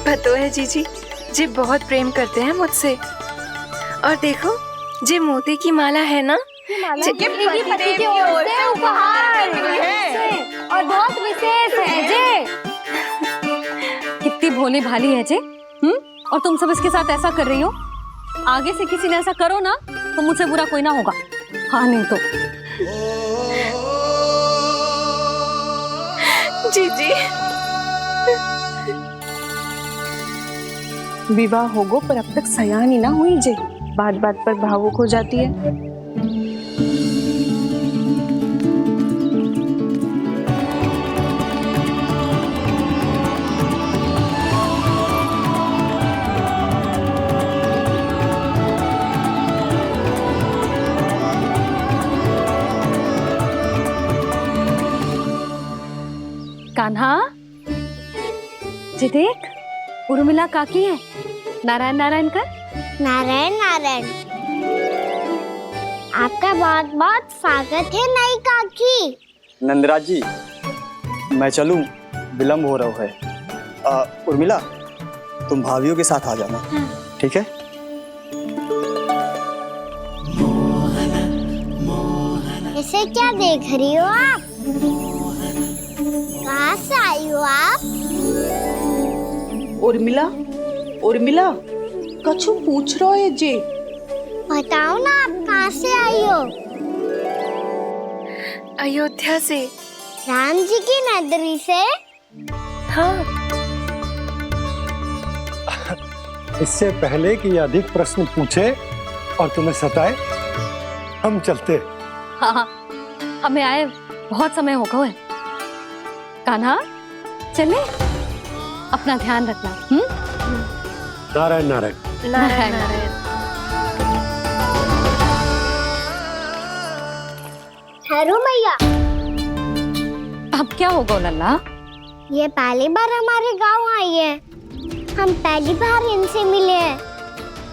पता है जीजी, जी बहुत प्रेम करते हैं मुझसे। और देखो, जी मोती की माला है ना, पति की ओर से उपहार और बहुत विशेष है जे। कितनी भोली भाली है जे। और तुम सब इसके साथ ऐसा कर रही हो। आगे से किसी ने ऐसा करो ना तो मुझसे बुरा कोई ना होगा। हाँ नहीं तो जीजी। विवाह होगो पर अब तक सयान ही ना हुई जे, बात बात पर भावुक हो जाती है। कान्हा जी देख, उर्मिला काकी है। नारायण नारायण कर। नारायण नारायण। आपका बहुत बहुत स्वागत है नई काकी। नंदराज जी, मैं चलूं, विलंब हो रहा है। उर्मिला, तुम भाभियों के साथ आ जाना। ठीक है? इसे क्या देख रही हो आप? कहाँ से आई हो आप? उर्मिला, उर्मिला, कछु पूछ रहा है जे। बताओ ना, आप कहाँ से आई हो? अयोध्या से। राम जी की नगरी से? हाँ। इससे पहले कि अधिक प्रश्न पूछे और तुम्हें सताए, हम चलते। हाँ, हमें आए बहुत समय हो गया है। कान्हा चले, अपना ध्यान रखना। नारायण नारायण। नारायण नारायण। ठहरू मैया, अब क्या होगा लल्ला? ये पहली बार हमारे गांव आई है। हम पहली बार इनसे मिले हैं।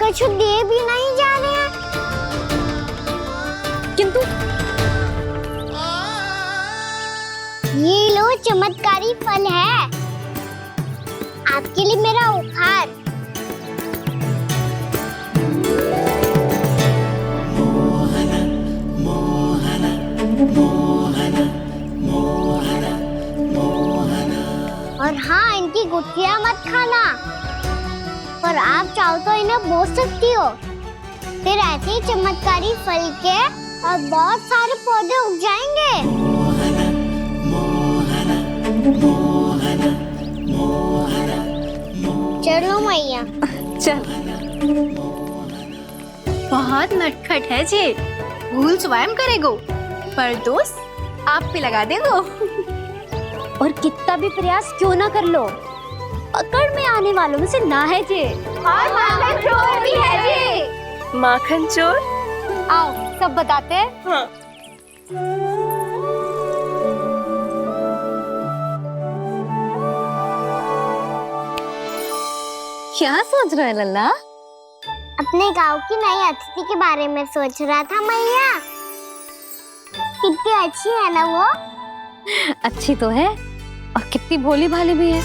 कछु दे भी नहीं जा रहे हैं। किंतु ये लो, चमत्कारी फल है आपके लिए, मेरा उपहार। और हाँ, इनकी गुठलियां मत खाना। और आप चाहो तो इन्हें बो सकती हो। फिर ऐसे ही चमत्कारी फल के और बहुत सारे पौधे उग जाएंगे। चलो मैया। चल। बहुत नटखट है जे, भूल स्वयं करेगो, पर दोस्त आप पे लगा देगो। और कितना भी प्रयास क्यों ना कर लो, पकड़ में आने वालों में से ना है जे। और माखन चोर भी है जे। माखन चोर? आओ सब बताते हैं। हाँ। क्या सोच रहा है लल्ला? अपने गांव की नई अतिथि के बारे में सोच रहा था मैया। कितनी अच्छी है ना वो? अच्छी तो है और कितनी भोली भाली भी है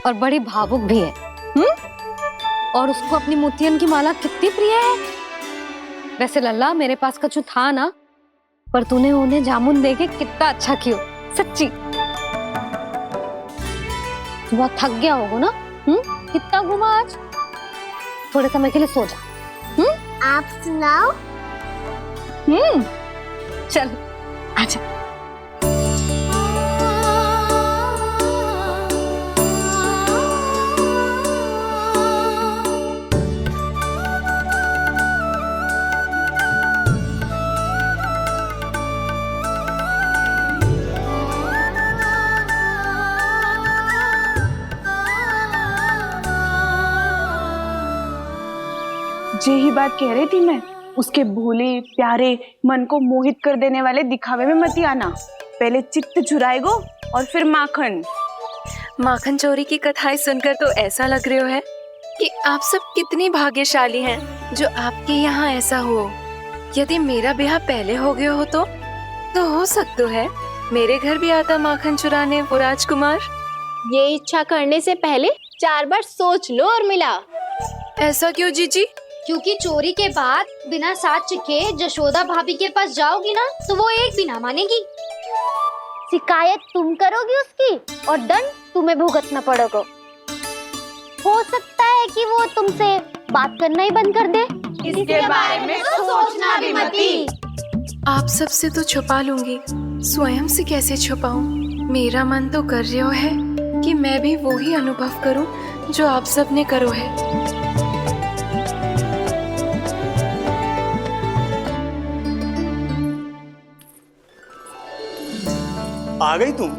और बड़ी भावुक भी है। और उसको अपनी मोतियन की माला कितनी प्रिय है। वैसे लल्ला, मेरे पास कछु था ना, पर तूने उन्हें जामुन देके कितना अच्छा किया, सच्ची। बहुत थक गया होगा ना? कितना घूमा आज? थोड़े समय के लिए सो जा। आप सुनाओ। चल आजा। यही बात कह रही थी मैं, उसके भोले प्यारे मन को मोहित कर देने वाले दिखावे में मत आना। पहले चित्त चुराएगो और फिर माखन। माखन चोरी की कथाएं सुनकर तो ऐसा लग रहा है कि आप सब कितनी भाग्यशाली हैं जो आपके यहाँ ऐसा हो। यदि मेरा ब्याह पहले हो गया हो तो हो सकता है मेरे घर भी आता माखन चुराने वो राजकुमार। ये इच्छा करने से पहले 4 बार सोच लो उर्मिला। ऐसा क्यों जीजी? क्योंकि चोरी के बाद बिना साक्ष्य के जशोदा भाभी के पास जाओगी ना तो वो एक भी ना मानेगी। शिकायत तुम करोगी उसकी और दंड तुम्हें भुगतना पड़ेगा। हो सकता है कि वो तुमसे बात करना ही बंद कर दे। इसके बारे में सोचना भी मती। आप सबसे तो छुपा लूंगी, स्वयं से कैसे छुपाऊं? मेरा मन तो कर रहा है कि मैं भी वो ही अनुभव करूं जो आप सब ने करो है। आ गई तुम?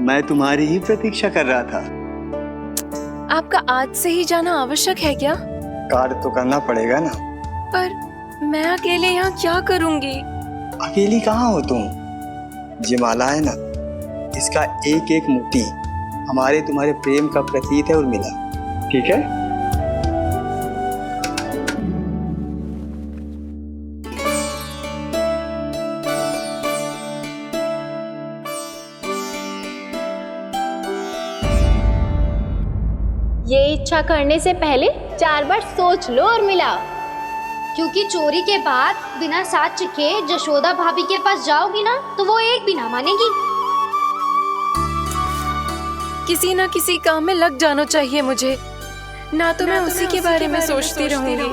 मैं तुम्हारी ही प्रतीक्षा कर रहा था। आपका आज से ही जाना आवश्यक है क्या? कार्य तो करना पड़ेगा ना। पर मैं अकेले यहाँ क्या करूंगी? अकेली कहाँ हो तुम? ये माला है ना, इसका एक एक मोती हमारे तुम्हारे प्रेम का प्रतीक है उर्मिला, ठीक है? ये इच्छा करने से पहले 4 बार सोच लो उर्मिला। क्योंकि चोरी के बाद बिना साक्ष्य के जशोदा भाभी के पास जाओगी ना तो वो एक भी ना मानेगी। किसी ना किसी काम में लग जाना चाहिए मुझे, ना तो मैं उसी के बारे में सोचती रहूंगी।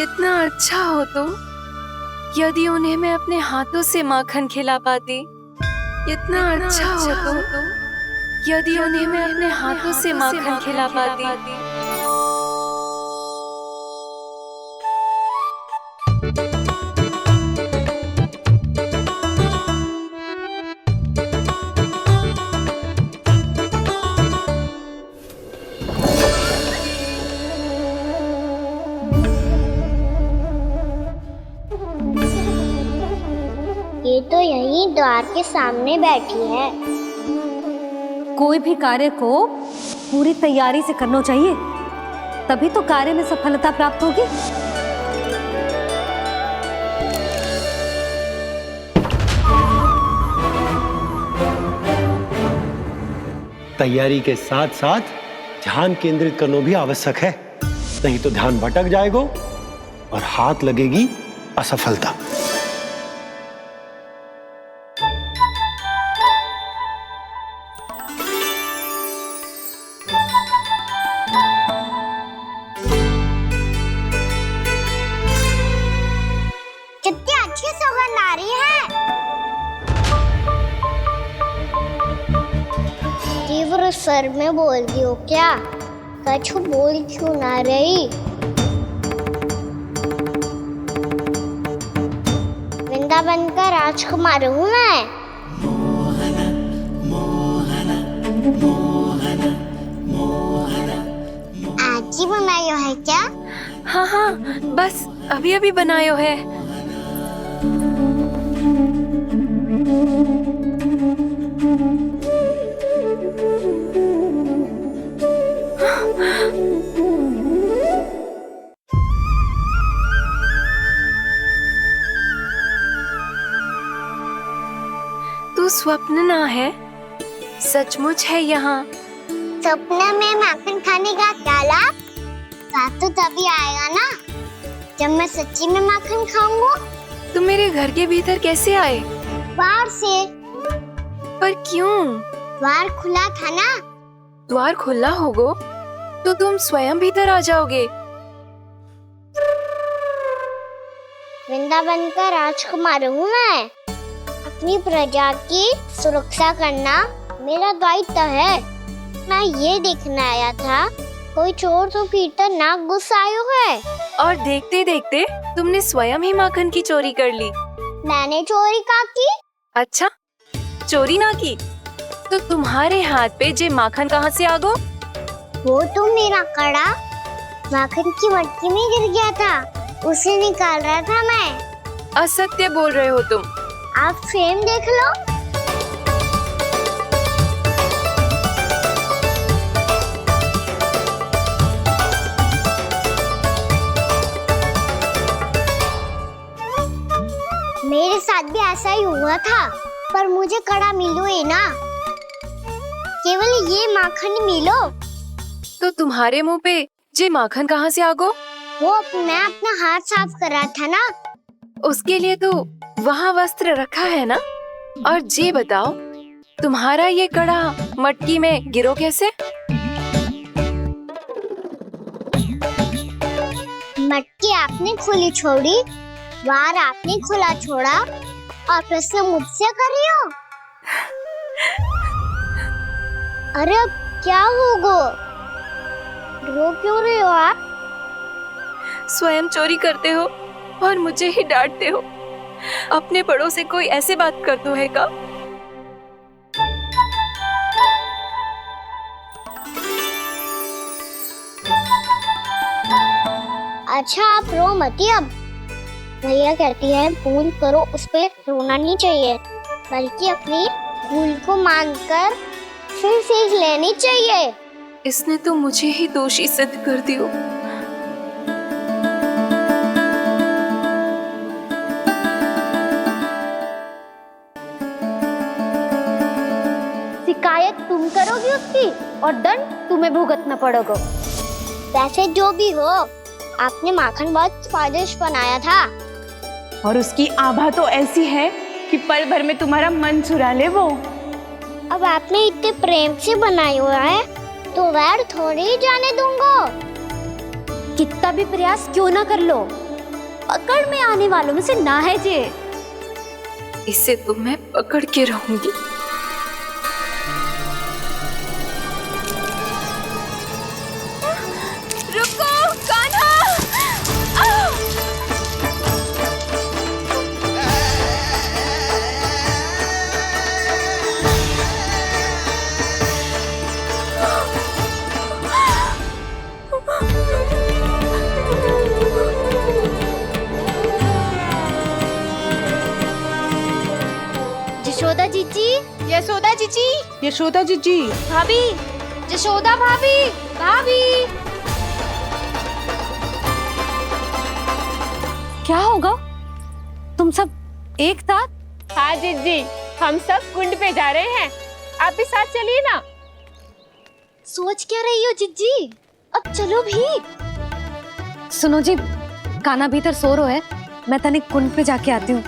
इतना अच्छा हो तो यदि उन्हें मैं अपने हाथों से माखन खिला पाती। इतना अच्छा हो तो यदि उन्हें मैं अपने हाथों से माखन खिला पाती। ये तो यहीं द्वार के सामने बैठी है। कोई भी कार्य को पूरी तैयारी से करना चाहिए, तभी तो कार्य में सफलता प्राप्त होगी। तैयारी के साथ साथ ध्यान केंद्रित करना भी आवश्यक है, नहीं तो ध्यान भटक जाएगा और हाथ लगेगी असफलता। कितनी अच्छी सौगंध आ रही है। तीव्र स्वर में बोल रही हो क्या? कछु बोल क्यों ना रही? वृंदावन का राजकुमार हूँ मैं। आज ही बनायो है क्या? हाँ हाँ, बस अभी अभी बनायो है। तू स्वप्न ना है, सचमुच है यहाँ। सपने में माखन खाने का क्या लाभ? स्वाद तो तभी आएगा ना जब मैं सच्ची में माखन खाऊंगा। तुम मेरे घर के भीतर कैसे आए? बाहर से। पर क्यों? द्वार खुला था ना। द्वार खुला होगा तो तुम स्वयं भीतर आ जाओगे। वृंदावन का राजकुमार हूँ मैं। अपनी प्रजा की सुरक्षा करना मेरा दायित्व है। मैं ये देखने आया था कोई चोर तो भीतर ना घुस आयो है। और देखते देखते तुमने स्वयं ही माखन की चोरी कर ली। मैंने चोरी का की? अच्छा, चोरी ना की तो तुम्हारे हाथ पे जे माखन कहाँ से आ गो? वो तो मेरा कड़ा माखन की मटकी में गिर गया था, उसे निकाल रहा था मैं। असत्य बोल रहे हो तुम। आप स्वयं देख लो। मेरे साथ भी ऐसा ही हुआ था। पर मुझे कड़ा मिलो ही ना, केवल ये माखन ही मिलो। तो तुम्हारे मुंह पे जे माखन कहाँ से आ गो? वो मैं अपना हाथ साफ कर रहा था ना। उसके लिए तो वहाँ वस्त्र रखा है ना। और जे बताओ, तुम्हारा ये कड़ा मटकी में गिरो कैसे? मटकी आपने खुली छोड़ी, वार आपने खुला छोड़ा, और प्रश्न मुझसे कर रही हो? अरे अब क्या होगा? रो क्यों रहे हो आप? स्वयं चोरी करते हो और मुझे ही डांटते हो। अपने बड़ों से कोई ऐसे बात कर दो है का? अच्छा आप रो मती अब। भैया कहती है भूल करो, उस पे रोना नहीं चाहिए, बल्कि अपनी भूल को मानकर फिर सीख लेनी चाहिए। इसने तो मुझे ही दोषी सिद्ध कर दियो। शिकायत तुम करोगी उसकी और दंड तुम्हें भुगतना पड़ेगा। वैसे जो भी हो, आपने माखन बहुत स्वादिष्ट बनाया था। और उसकी आभा तो ऐसी है कि पल भर में तुम्हारा मन चुरा ले वो। अब आपने इतने प्रेम से बनाया हुआ है तो वैर थोड़ी ही जाने दूंगा। कितना भी प्रयास क्यों ना कर लो, पकड़ में आने वालों में से ना है जे। इसे तो मैं पकड़ के रहूंगी। रुको कान्हा! यशोदा जीजी, यशोदा जीजी, यशोदा जीजी, भाभी, यशोदा भाभी, भाभी। क्या होगा? तुम सब एक साथ? हाँ जीजी, हम सब कुंड पे जा रहे हैं, आप भी साथ चलिए ना। सोच क्या रही हो जिज्जी? अब चलो भी। सुनो जी, कान्हा भीतर सो रहा है, मैं तनिक कुंड पे जाके आती हूँ,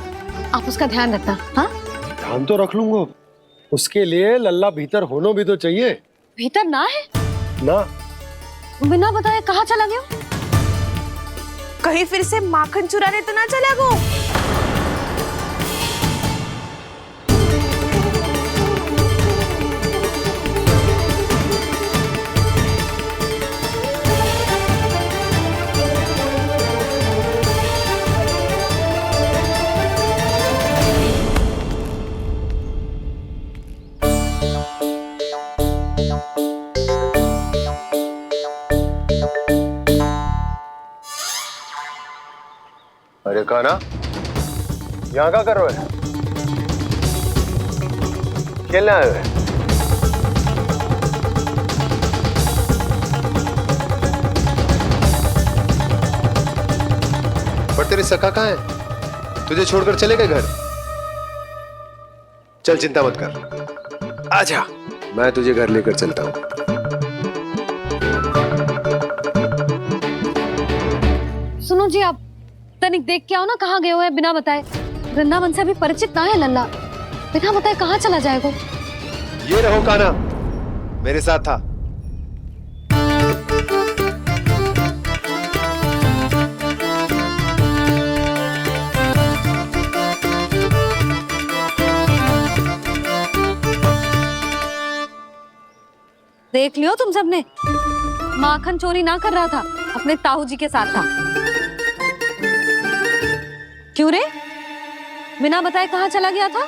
आप उसका ध्यान रखना। हाँ, ध्यान तो रख लूंगा, उसके लिए लल्ला भीतर होना भी तो चाहिए। भीतर ना है? ना, बिना बताए कहाँ चला गया? कहीं फिर से माखन चुराने तो ना चला गो। अरे कान्हा, यहाँ क्या कर रहे हो? खेलने आए हुए? पर तेरे सखा कहाँ है? तुझे छोड़कर चले गए घर? चल चिंता मत कर, आजा, मैं तुझे घर लेकर चलता हूँ। सुनो जी, आप तनिक देख के आओ ना, कहाँ गए हुए हैं बिना बताए। वृंदावन से अभी परिचित ना है लल्ला, बिना बताए कहाँ चला जाएगा? ये रहो कान्हा, मेरे साथ था। देख लियो तुम सबने, माखन चोरी ना कर रहा था, अपने ताऊ जी के साथ था। क्यों रे, बिना बताए कहाँ चला गया था?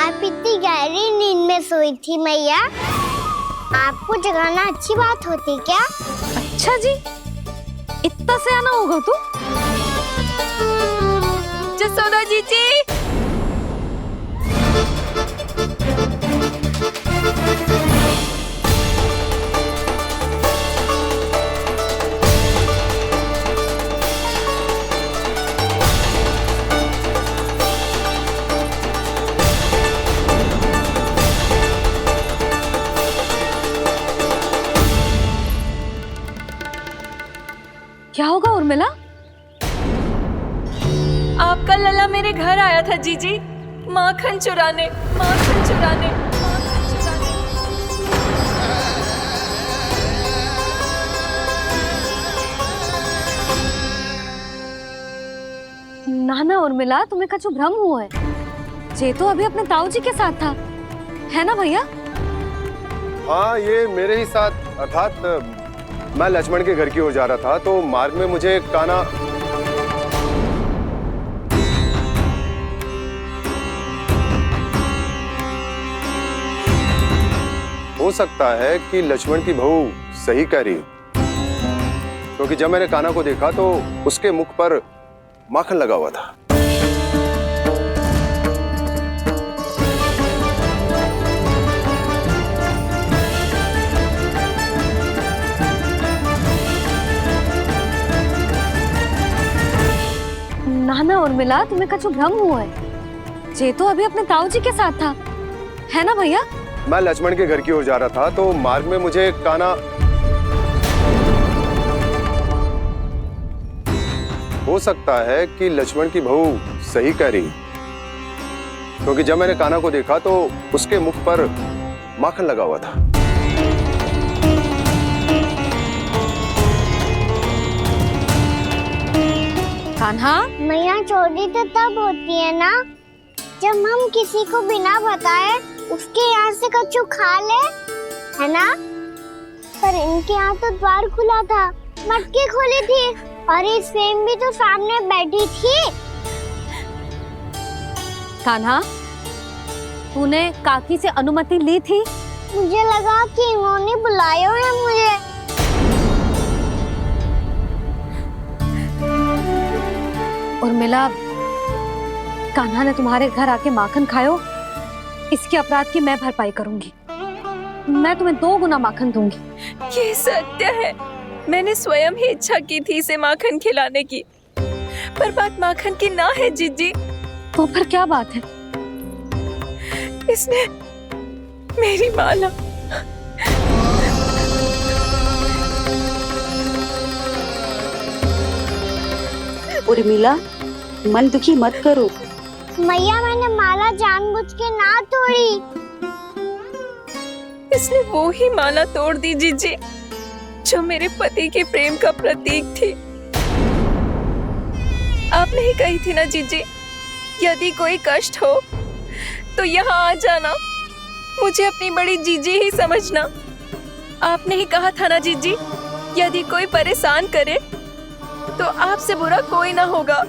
आप इतनी गहरी नींद में सोई थी मैया, आपको जगाना अच्छी बात होती क्या? अच्छा जी, इतना सियाना होगा तू? जसोदा जीजी, आपका लल्ला मेरे घर आया था जीजी, माखन चुराने, माखन चुराने, माखन चुराने। नाना उर्मिला, तुम्हें कछु भ्रम हुआ है। जे तो अभी अपने ताऊ जी के साथ था, है ना भैया? हाँ, ये मेरे ही साथ, अर्थात मैं लक्ष्मण के घर की ओर जा रहा था तो मार्ग में मुझे कान्हा हो सकता है कि लक्ष्मण की बहू सही कह रही, क्योंकि जब मैंने कान्हा को देखा तो उसके मुख पर माखन लगा हुआ था। नाना उर्मिला, तुम्हें कछु भ्रम हुआ है। जे तो अभी अपने ताऊ जी के साथ था, है ना भैया? मैं लक्ष्मण के घर की ओर जा रहा था तो मार्ग में मुझे कान्हा हो सकता है कि लक्ष्मण की बहू सही कह रही, क्योंकि जब मैंने कान्हा को देखा तो उसके मुख पर माखन लगा हुआ था। कान्हा, मैया चोरी तो तब होती है ना जब हम किसी को बिना बताए उसके यहाँ से कछु खा ले, है ना? पर इनके यहाँ तो द्वार खुला था, मटकी खुली थी और इस फेम भी तो सामने बैठी थी। कान्हा, तूने काकी से अनुमति ली थी? मुझे लगा कि इन्होंने बुलाया है मुझे। उर्मिला, कान्हा ने तुम्हारे घर आके माखन खायो, इसके अपराध की मैं भरपाई करूंगी। मैं तुम्हें 2 गुना माखन दूंगी। ये सत्य है, मैंने स्वयं ही इच्छा की थी इसे माखन खिलाने की, पर बात माखन की ना है जीजी। तो फिर क्या बात है? इसने मेरी माला उर्मिला, मन दुखी मत करो। मैया, मैंने माला जानबूझ के ना तोड़ी। इसने वो ही माला तोड़ दी जीजी जो मेरे पति के प्रेम का प्रतीक थी। आपने ही कही थी ना जीजी, यदि कोई कष्ट हो तो यहाँ आ जाना, मुझे अपनी बड़ी जीजी ही समझना। आपने ही कहा था ना जीजी, यदि कोई परेशान करे तो आपसे बुरा कोई ना होगा।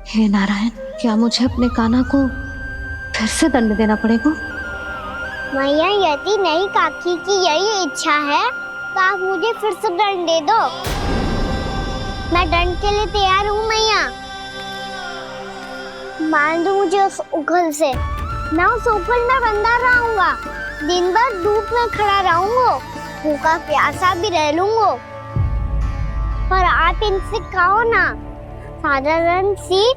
हे नारायण, क्या मुझे अपने कान्हा को फिर से दंड देना पड़ेगा? मैया, यदि नहीं काकी की यही इच्छा है तो आप मुझे फिर से दंड दे दो। मैं दंड के लिए तैयार हूँ मैया। मान दो मुझे उस उखल से, मैं उस उखल में बंधा रहूंगा, दिन भर धूप में खड़ा रहूंगा, भूखा प्यासा भी रह लूंगा। पर आप इनसे कहो ना, साधारण सी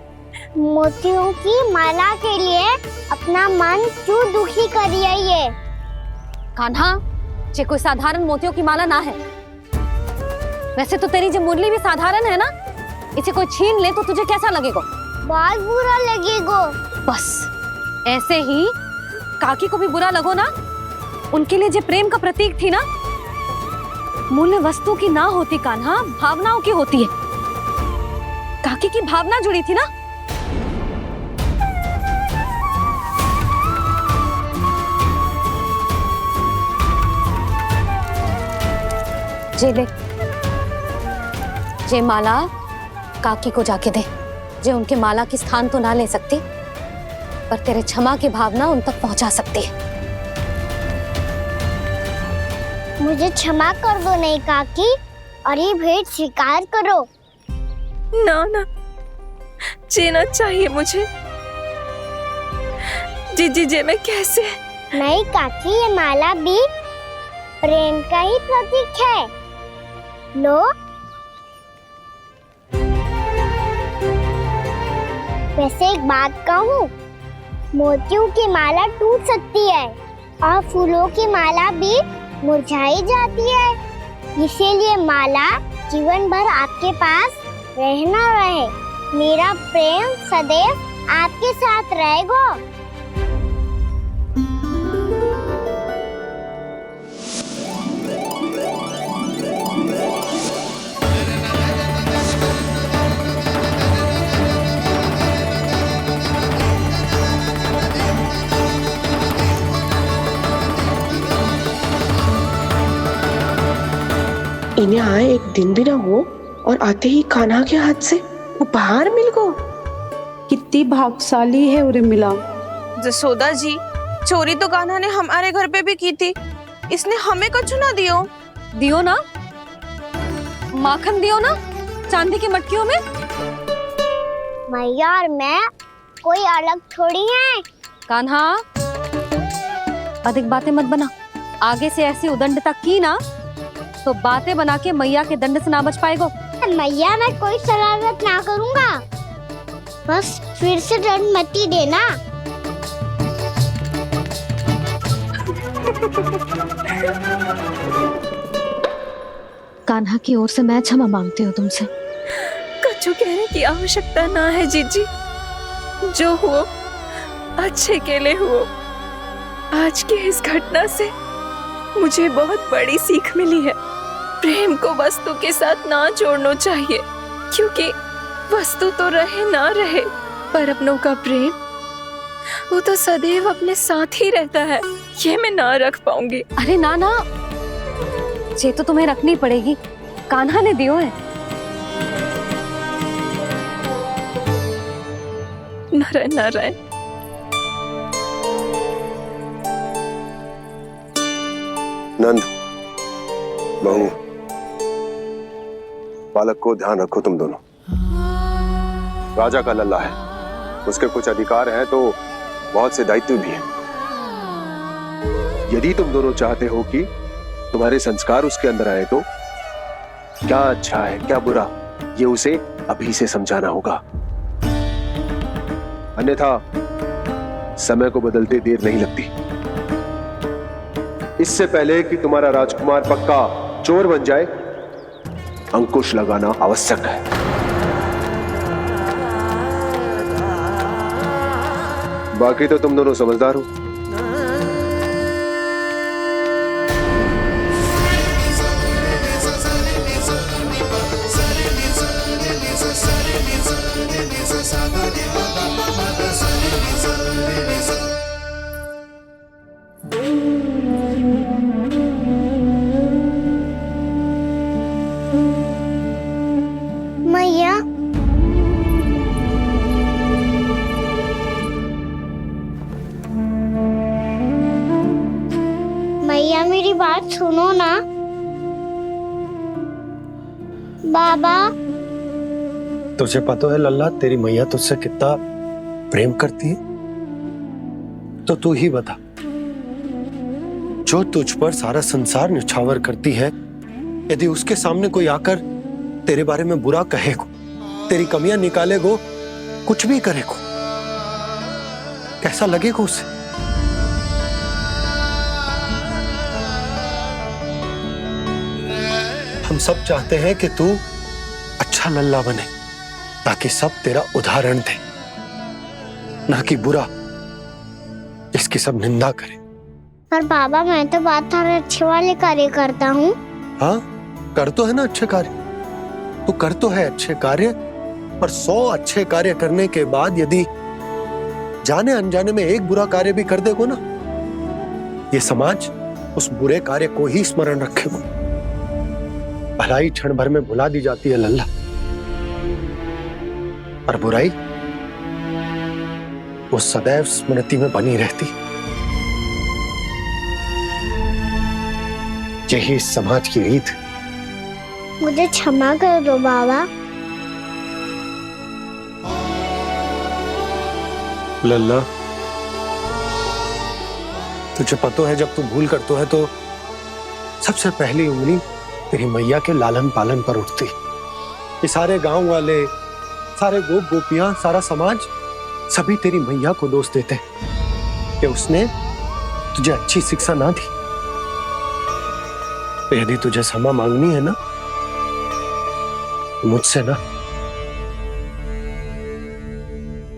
मोतियों की माला के लिए अपना मन क्यों दुखी करिए ये? कान्हा, ये कोई साधारण मोतियों की माला ना है। वैसे तो तेरी जो मुरली भी साधारण है ना, इसे कोई छीन ले तो तुझे कैसा लगेगा? बहुत बुरा लगेगा। बस ऐसे ही काकी को भी बुरा लगो ना। उनके लिए जो प्रेम का प्रतीक थी ना, मूल्य वस्तु की ना होती कान्हा, भावनाओं की होती है। काकी की भावना जुड़ी थी ना। जे ले, जे माला काकी को जाके दे। जे उनके माला की स्थान तो ना ले सकती, पर तेरे क्षमा की भावना उन तक पहुंचा सकती है। मुझे क्षमा कर दो नहीं काकी, और ये भेंट स्वीकार करो। ना ना, जीना चाहिए मुझे। जीजी जे मैं कैसे? नहीं काकी, ये माला भी प्रेम का ही प्रतीक है। लो, वैसे एक बात कहूँ, मोतियों की माला टूट सकती है और फूलों की माला भी मुरझाई जाती है। इसीलिए माला जीवन भर आपके पास रहना रहे। मेरा प्रेम सदैव आपके साथ रहेगा। इन्हें आए एक दिन भी ना हो और आते ही कान्हा के हाथ से वो बाहर मिल गो। कितनी भाग्यशाली है उर्मिला। जसोदा जी, चोरी तो कान्हा ने हमारे घर पे भी की थी, इसने हमें कछु ना दियो। दियो ना, माखन दियो ना चांदी की मटकियों में। मैया और मैं कोई अलग थोड़ी हैं। कान्हा, अधिक बातें मत बना। आगे से ऐसी उदंडता की ना तो बातें बना के मैया के दंड से ना बच पाएगो। मैया, मैं कोई शरारत ना करूंगा, बस फिर से दंड मत ही देना। कान्हा की ओर से मैं क्षमा मांगती हूँ तुमसे। कछु कहने की आवश्यकता ना है जीजी, जो हुआ अच्छे के लिए हुआ। आज की इस घटना से मुझे बहुत बड़ी सीख मिली है। प्रेम को वस्तु के साथ ना जोड़ना चाहिए, क्योंकि वस्तु तो रहे ना रहे, पर अपनों का प्रेम वो तो सदैव अपने साथ ही रहता है। ये मैं ना रख पाऊंगी। अरे ना ना, ये तो तुम्हें रखनी पड़ेगी। कान्हा ने दियो है। नारायण नारायण। नंद, बहू, बालक को ध्यान रखो तुम दोनों। राजा का लल्ला है, उसके कुछ अधिकार हैं तो बहुत से दायित्व भी हैं। यदि तुम दोनों चाहते हो कि तुम्हारे संस्कार उसके अंदर आए तो क्या अच्छा है क्या बुरा, ये उसे अभी से समझाना होगा। अन्यथा समय को बदलते देर नहीं लगती। इससे पहले कि तुम्हारा राजकुमार पक्का चोर बन जाए, अंकुश लगाना आवश्यक है। बाकी तो तुम दोनों समझदार हो। मैया, मैया मेरी बात सुनो ना। बाबा, तुझे पता है लल्ला, तेरी मैया तुझसे कितना प्रेम करती है? तो तू ही बता, जो तुझ पर सारा संसार न्यौछावर करती है, यदि उसके सामने कोई आकर तेरे बारे में बुरा कहेगो, तेरी कमियां निकालेगो, कुछ भी करेगो, कैसा लगेगा उसे? हम सब चाहते हैं कि तू अच्छा लल्ला बने, ताकि सब तेरा उदाहरण दे, ना कि बुरा जिसकी सब निंदा करे। पर बाबा, मैं तो बात हर अच्छे वाले कार्य करता हूँ। हाँ, कर तो है ना अच्छे कार्य, तू कर तो है अच्छे कार्य, पर 100 अच्छे कार्य करने के बाद यदि जाने अनजाने में एक बुरा कार्य भी कर देगो ना, ये समाज उस बुरे कार्य को ही स्मरण रखेगो। भलाई क्षण भर में भुला दी जाती है लल्ला, और बुराई वो सदैव स्मृति में बनी रहती। यही इस समाज की रीत। मुझे क्षमा कर दो बाबा। लल्ला, तुझे पता है जब तू भूल करतो है तो सबसे पहली उंगली तेरी मैया के लालन पालन पर उठती। ये सारे गांव वाले, सारे गोप गोपियां, सारा समाज, सभी तेरी मैया को दोष देते कि उसने तुझे अच्छी शिक्षा ना दी। तो यदि तुझे क्षमा मांगनी है ना, मुझसे ना,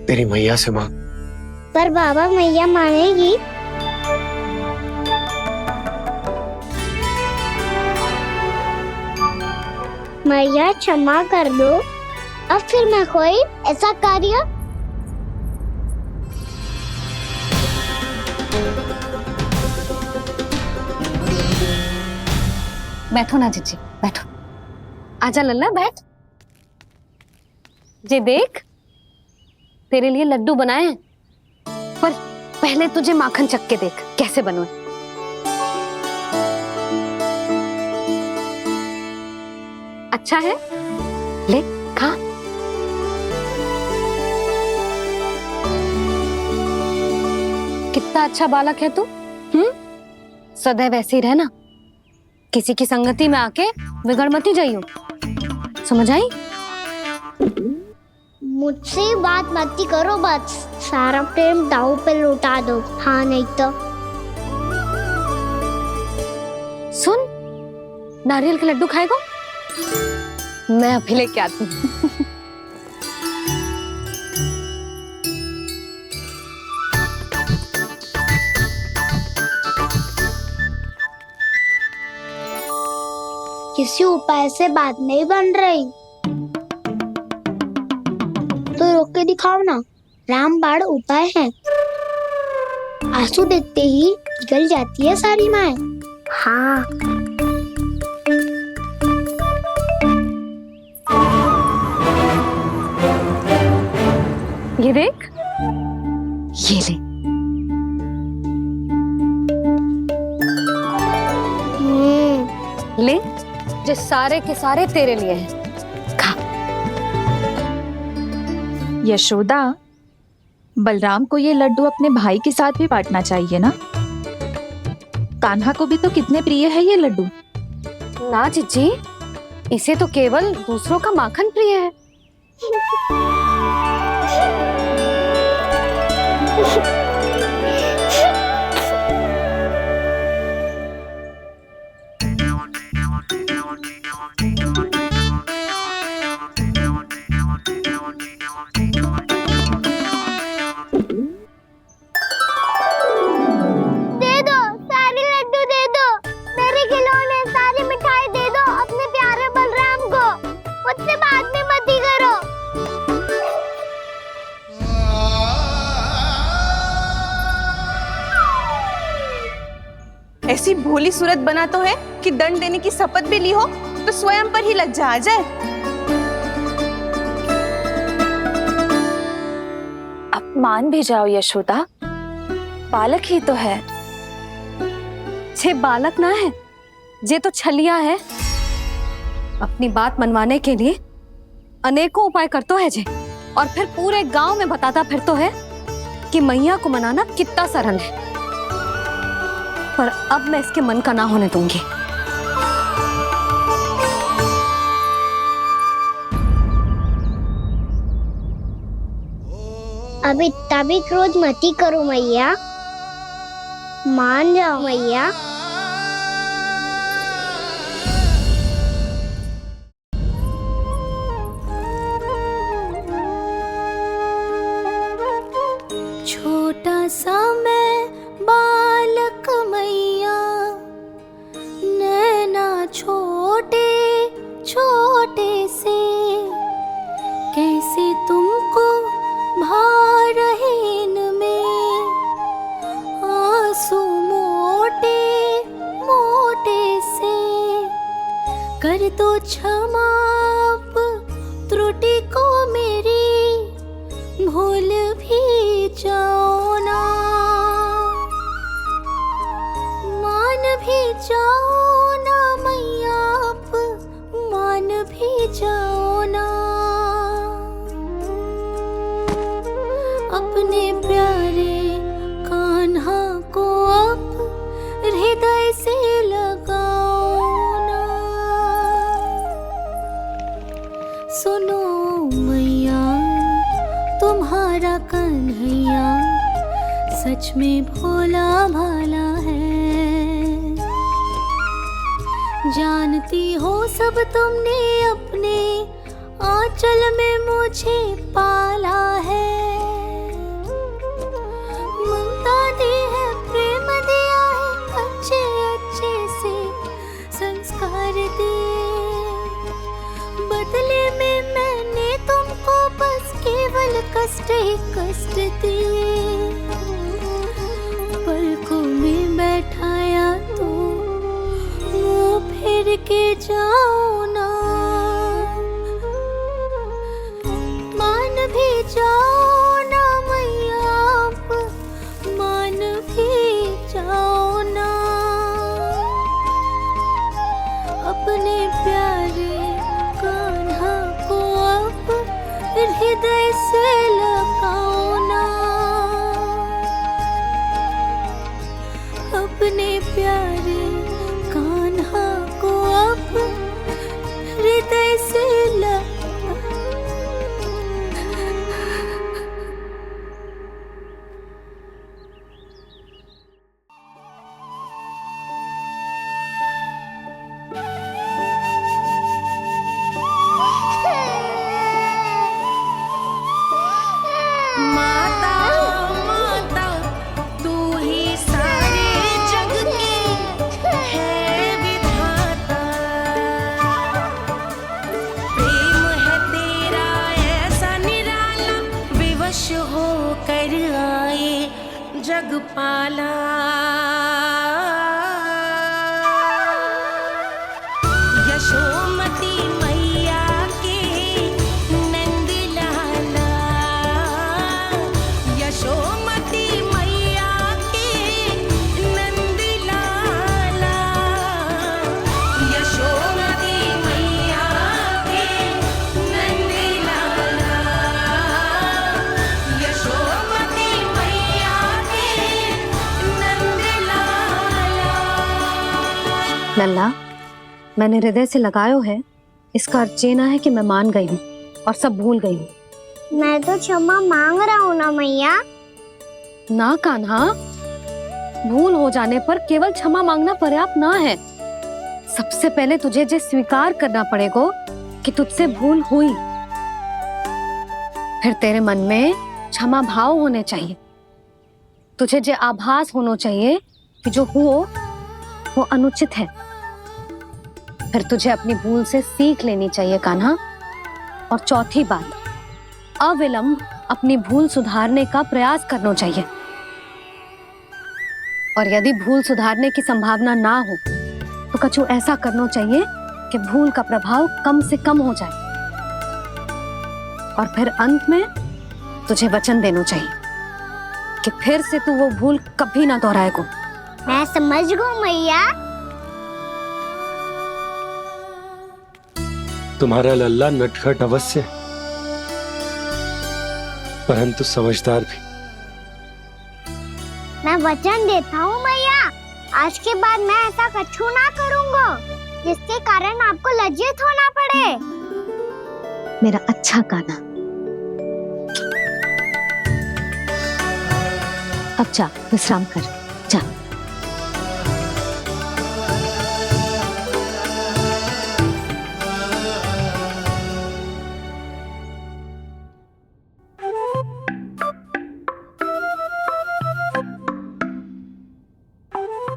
तेरी मैया से मांग। पर बाबा मैया मानेगी? मैया क्षमा कर दो, अब फिर मैं कोई ऐसा कार्य। बैठो ना जीजी, बैठो। आजा लल्ला, बैठ। जे देख, तेरे लिए लड्डू बनाए हैं, पर पहले तुझे माखन चख के देख कैसे बने। अच्छा है, ले खा। कितना अच्छा बालक है तू। सदैव ऐसे ही रहना, किसी की संगति में आके बिगड़ मत जाइयो, समझ आई? मुझसे बात मत करो, बस सारा प्रेम दाव पे लौटा दो। हाँ नहीं तो सुन, नारियल के लड्डू खाएगा? मैं अभी लेके आती हूँ। किसी उपाय से बात नहीं बन रही तो रोक के दिखाओ ना। रामबाण उपाय है, आंसू देखते ही पिघल जाती है सारी माए। हाँ ये देख, ये ले। ले, जो सारे के सारे तेरे लिए हैं, खा। यशोदा, बलराम को ये लड्डू अपने भाई के साथ भी बांटना चाहिए ना। कान्हा को भी तो कितने प्रिय है ये लड्डू। ना जीजी, इसे तो केवल दूसरों का माखन प्रिय है। ऐसी भोली सूरत बना तो है कि दंड देने की शपथ भी ली हो तो स्वयं पर ही लज्जा आ जाए। अब मान भी जाओ यशोदा, बालक ही तो है। छे बालक ना है, जे तो छलिया है। अपनी बात मनवाने के लिए अनेकों उपाय करतो है जे, और फिर पूरे गांव में बताता फिरतो है कि मैया को मनाना कितना सरल है। पर अब मैं इसके मन का ना होने दूंगी। अब इतना भी क्रोध मती करो मैया, मान जाओ मैया। छोटा सा मैं बालक मैया, नैना छोटे छोटे से, कैसे तुमको भा रहे इनमें आंसू मोटे मोटे से। कर दो क्षमा त्रुटि को मेरी, भूल भी जाओ ना, मान भी जाओ ना मैया, आप मान भी जाओ ना। अपने प्यारे कान्हा को अब हृदय से लगाओ ना। सुनो मैया, तुम्हारा कन्हैया सच में भोला भाला है। जानती हो सब तुमने अपने आंचल में मुझे पाला है, ममता दी है, प्रेम दिया है, अच्छे अच्छे से संस्कार दिए। बदले में मैंने तुमको बस केवल कष्ट ही कष्ट दिए। पलकों में बैठाया तो मुंह फेर के जाओ ना, मान भी जाओ ना मैया, आप मान भी जाओ ना। अपने प्यारे कान्हा को अब हृदय से लगाओ ना, अपने प्यारे कान्हा को अब हृदय से जगपाला। यशोमती मैया के नंद लाला, यशोमती मैया के नंद लाला, यशोमती मैया के नंद लाला, यशोमती मैया के नंद लाला। लल्ला, मैंने हृदय से लगायो है, इसका अर्थ ये ना है कि मैं मान गई हूँ और सब भूल गई हूँ। मैं तो क्षमा मांग रहा हूँ ना मैया। ना कान्हा, भूल हो जाने पर केवल क्षमा मांगना पर्याप्त ना है। सबसे पहले तुझे जो स्वीकार करना पड़ेगा कि तुझसे भूल हुई, फिर तेरे मन में क्षमा भाव होने चाहिए। तुझे जो आभास होना चाहिए कि जो हुआ वो अनुचित है। फिर तुझे अपनी भूल से सीख लेनी चाहिए कान्हा। और चौथी बात, अविलंब अपनी भूल सुधारने का प्रयास करना चाहिए। और यदि भूल सुधारने की संभावना ना हो तो कछु ऐसा करना चाहिए कि भूल का प्रभाव कम से कम हो जाए। और फिर अंत में तुझे वचन देना चाहिए कि फिर से तू वो भूल कभी ना दोहराएगा। मैं समझ गई मैया। तुम्हारा लल्ला नटखट अवश्य, परंतु समझदार भी। मैं वचन देता हूँ मैया, आज के बाद मैं ऐसा कछु ना करूँगा जिसके कारण आपको लज्जित होना पड़े। मेरा अच्छा कान्हा, अब जा विश्राम कर, जा।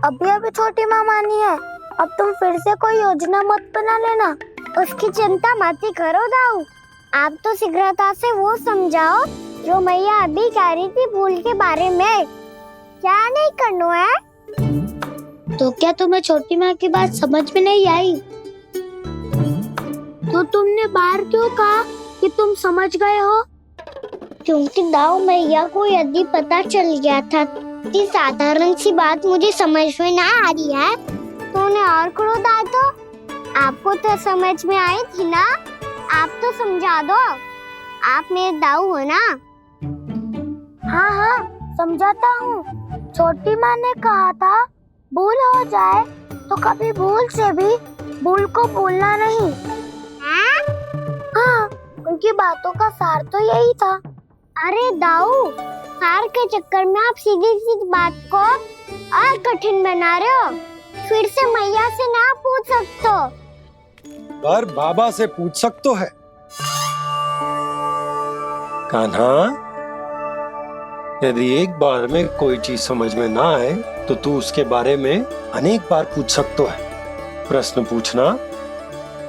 अभी अभी छोटी माँ मानी है, अब तुम फिर से कोई योजना मत बना लेना। उसकी चिंता मत ही करो दाऊ। आप तो शीघ्रता से वो समझाओ जो मैया अभी कह रही थी भूल के बारे में। क्या नहीं करना है? तो क्या तुम्हें छोटी माँ की बात समझ में नहीं आई? तो तुमने बाहर क्यों कहा कि तुम समझ गए हो? क्योंकि दाऊ मैया को यदि पता चल गया था कि साधारण सी बात मुझे समझ में ना आ रही है तो उन्हें और क्रोध आया तो आपको तो समझ में आई थी ना। आप तो समझा दो, आप मेरे दाऊ हो ना। हाँ हाँ समझाता हूँ। छोटी माँ ने कहा था भूल हो जाए तो कभी भूल से भी भूल को भूलना नहीं। हाँ उनकी बातों का सार तो यही था। अरे दाऊ, सार के चक्कर में आप सीधी सीधी बात को और कठिन बना रहे हो। फिर से मैया से ना पूछ सकते बार बाबा से पूछ सकते है। कान्हा, यदि एक बार में कोई चीज समझ में ना आए तो तू उसके बारे में अनेक बार पूछ सकते है। प्रश्न पूछना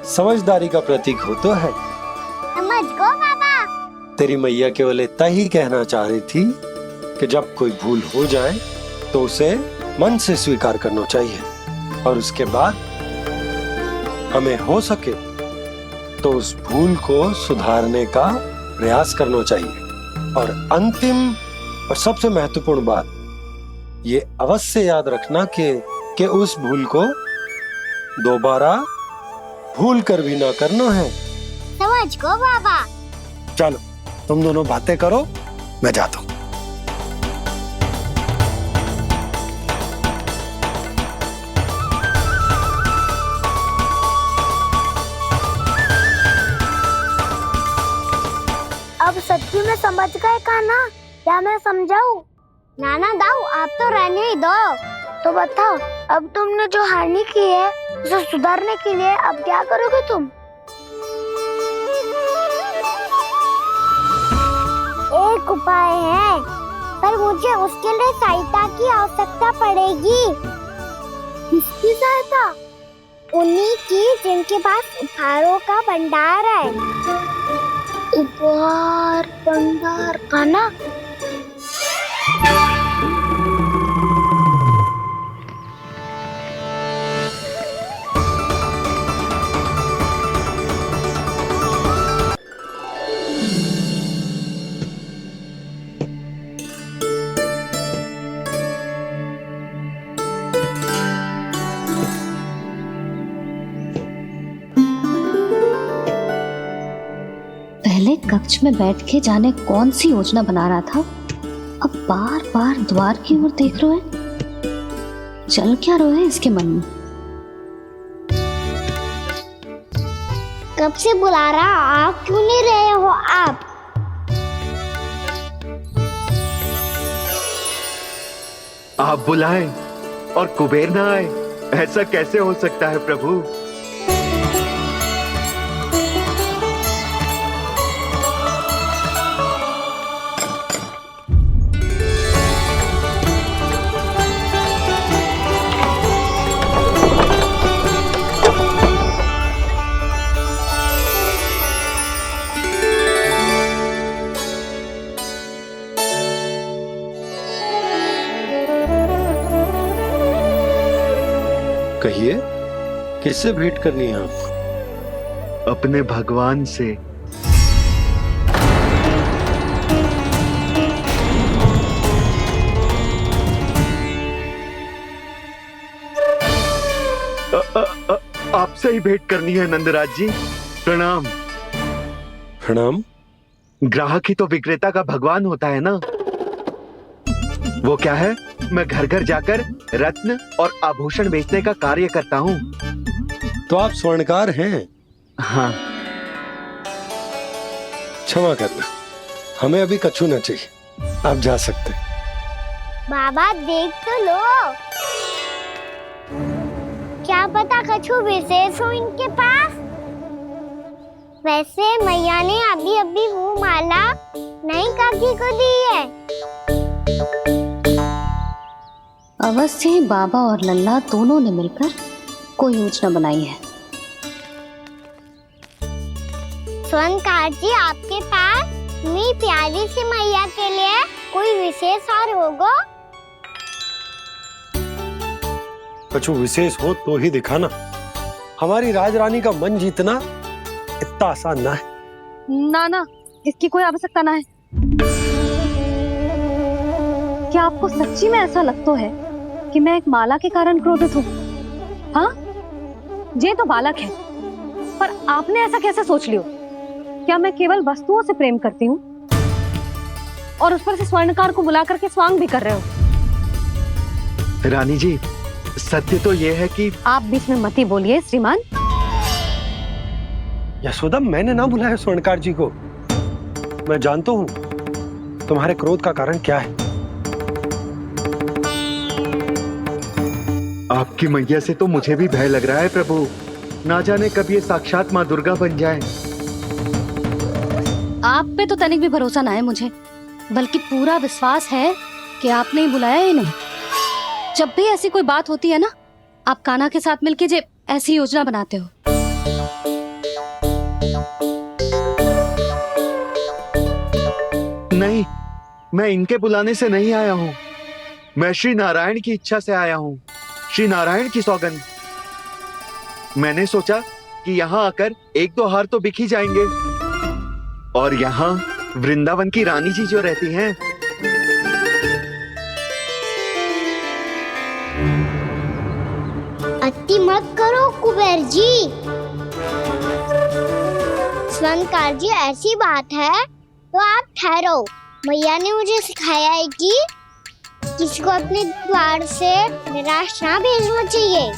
समझदारी का प्रतीक होता है। समझ गो बाबा। तेरी मैया केवल इतना ही कहना चाह रही थी कि जब कोई भूल हो जाए तो उसे मन से स्वीकार करना चाहिए और उसके बाद हमें हो सके तो उस भूल को सुधारने का प्रयास करना चाहिए। और अंतिम और सबसे महत्वपूर्ण बात ये अवश्य याद रखना कि उस भूल को दोबारा भूल कर भी ना करना है। समझ गो बाबा। चलो तुम दोनों बातें करो, मैं जाता हूँ। अब सच्ची में समझ गए कान्हा? क्या मैं समझाऊं? नाना दाऊ, आप तो रहने ही दो। तो बताओ, अब तुमने जो हानि की है उसे सुधारने के लिए अब क्या करोगे तुम? एक उपाय है, पर मुझे उसके लिए सहायता की आवश्यकता पड़ेगी। किसकी सहायता? उन्हीं की जिनके पास उपहारों का भंडार है। उपहार भंडार का ना? पहले कक्ष में बैठ के जाने कौन सी योजना बना रहा था, अब बार बार द्वार की ओर देख रहे हैं। चल क्या रहे हैं इसके मन में? कब से बुला रहा, आप क्यों नहीं रहे हो? आप बुलाएं और कुबेर ना आए, ऐसा कैसे हो सकता है प्रभु? कहिए, किससे भेंट करनी है आपको? अपने भगवान से। आपसे ही भेंट करनी है नंदराज जी। प्रणाम। प्रणाम। ग्राहक ही तो विक्रेता का भगवान होता है ना। वो क्या है, मैं घर घर जाकर रत्न और आभूषण बेचने का कार्य करता हूँ। तो आप स्वर्णकार हैं? हाँ। क्षमा करना, हमें अभी कछु न चाहिए, आप जा सकते। बाबा देख तो लो, क्या पता कछु विशेष हो इनके पास। वैसे मैया ने अभी अभी वो माला नई काकी को दी है। अवश्य ही बाबा और लल्ला दोनों ने मिलकर कोई योजना बनाई है। स्वर्णकार जी, आपके पास मेरी प्यारी सी मैया के लिए कोई विशेष हार होगा? कछु विशेष हो तो ही दिखाना। हमारी राजरानी का मन जीतना इतना आसान ना है। ना, इसकी कोई आवश्यकता ना है। क्या आपको सच्ची में ऐसा लगता है कि मैं एक माला के कारण क्रोधित हूँ? हाँ, ये तो बालक है, पर आपने ऐसा कैसे सोच लियो? क्या मैं केवल वस्तुओं से प्रेम करती हूँ और उस पर से स्वर्णकार को बुला करके स्वांग भी कर रहे हो? रानी जी, सत्य तो ये है कि आप बीच में मत ही बोलिए श्रीमान। यशोदा, मैंने ना बुलाया स्वर्णकार जी को। मैं जानता हूँ तुम्हारे क्रोध का कारण क्या है। आपकी मैया से तो मुझे भी भय लग रहा है प्रभु। ना जाने कब ये साक्षात माँ दुर्गा बन जाए। आप पे तो तनिक भी भरोसा ना है मुझे, बल्कि पूरा विश्वास है कि आपने ही बुलाया ही नहीं। जब भी ऐसी कोई बात होती है ना, आप कान्हा के साथ मिलके जे ऐसी योजना बनाते हो। नहीं, मैं इनके बुलाने से नहीं आया हूँ। मैं श्री नारायण की इच्छा से आया हूँ, श्री नारायण की सौगंध। मैंने सोचा कि यहाँ आकर एक दो हार तो बिक ही जाएंगे, और यहाँ वृंदावन की रानी जी जो रहती हैं, अति मत करो कुबेर जी। स्वर्णकार जी, ऐसी बात है तो आप ठहरो। मैया ने मुझे सिखाया है कि किसी को अपने द्वार से निराश ना भेजना चाहिए।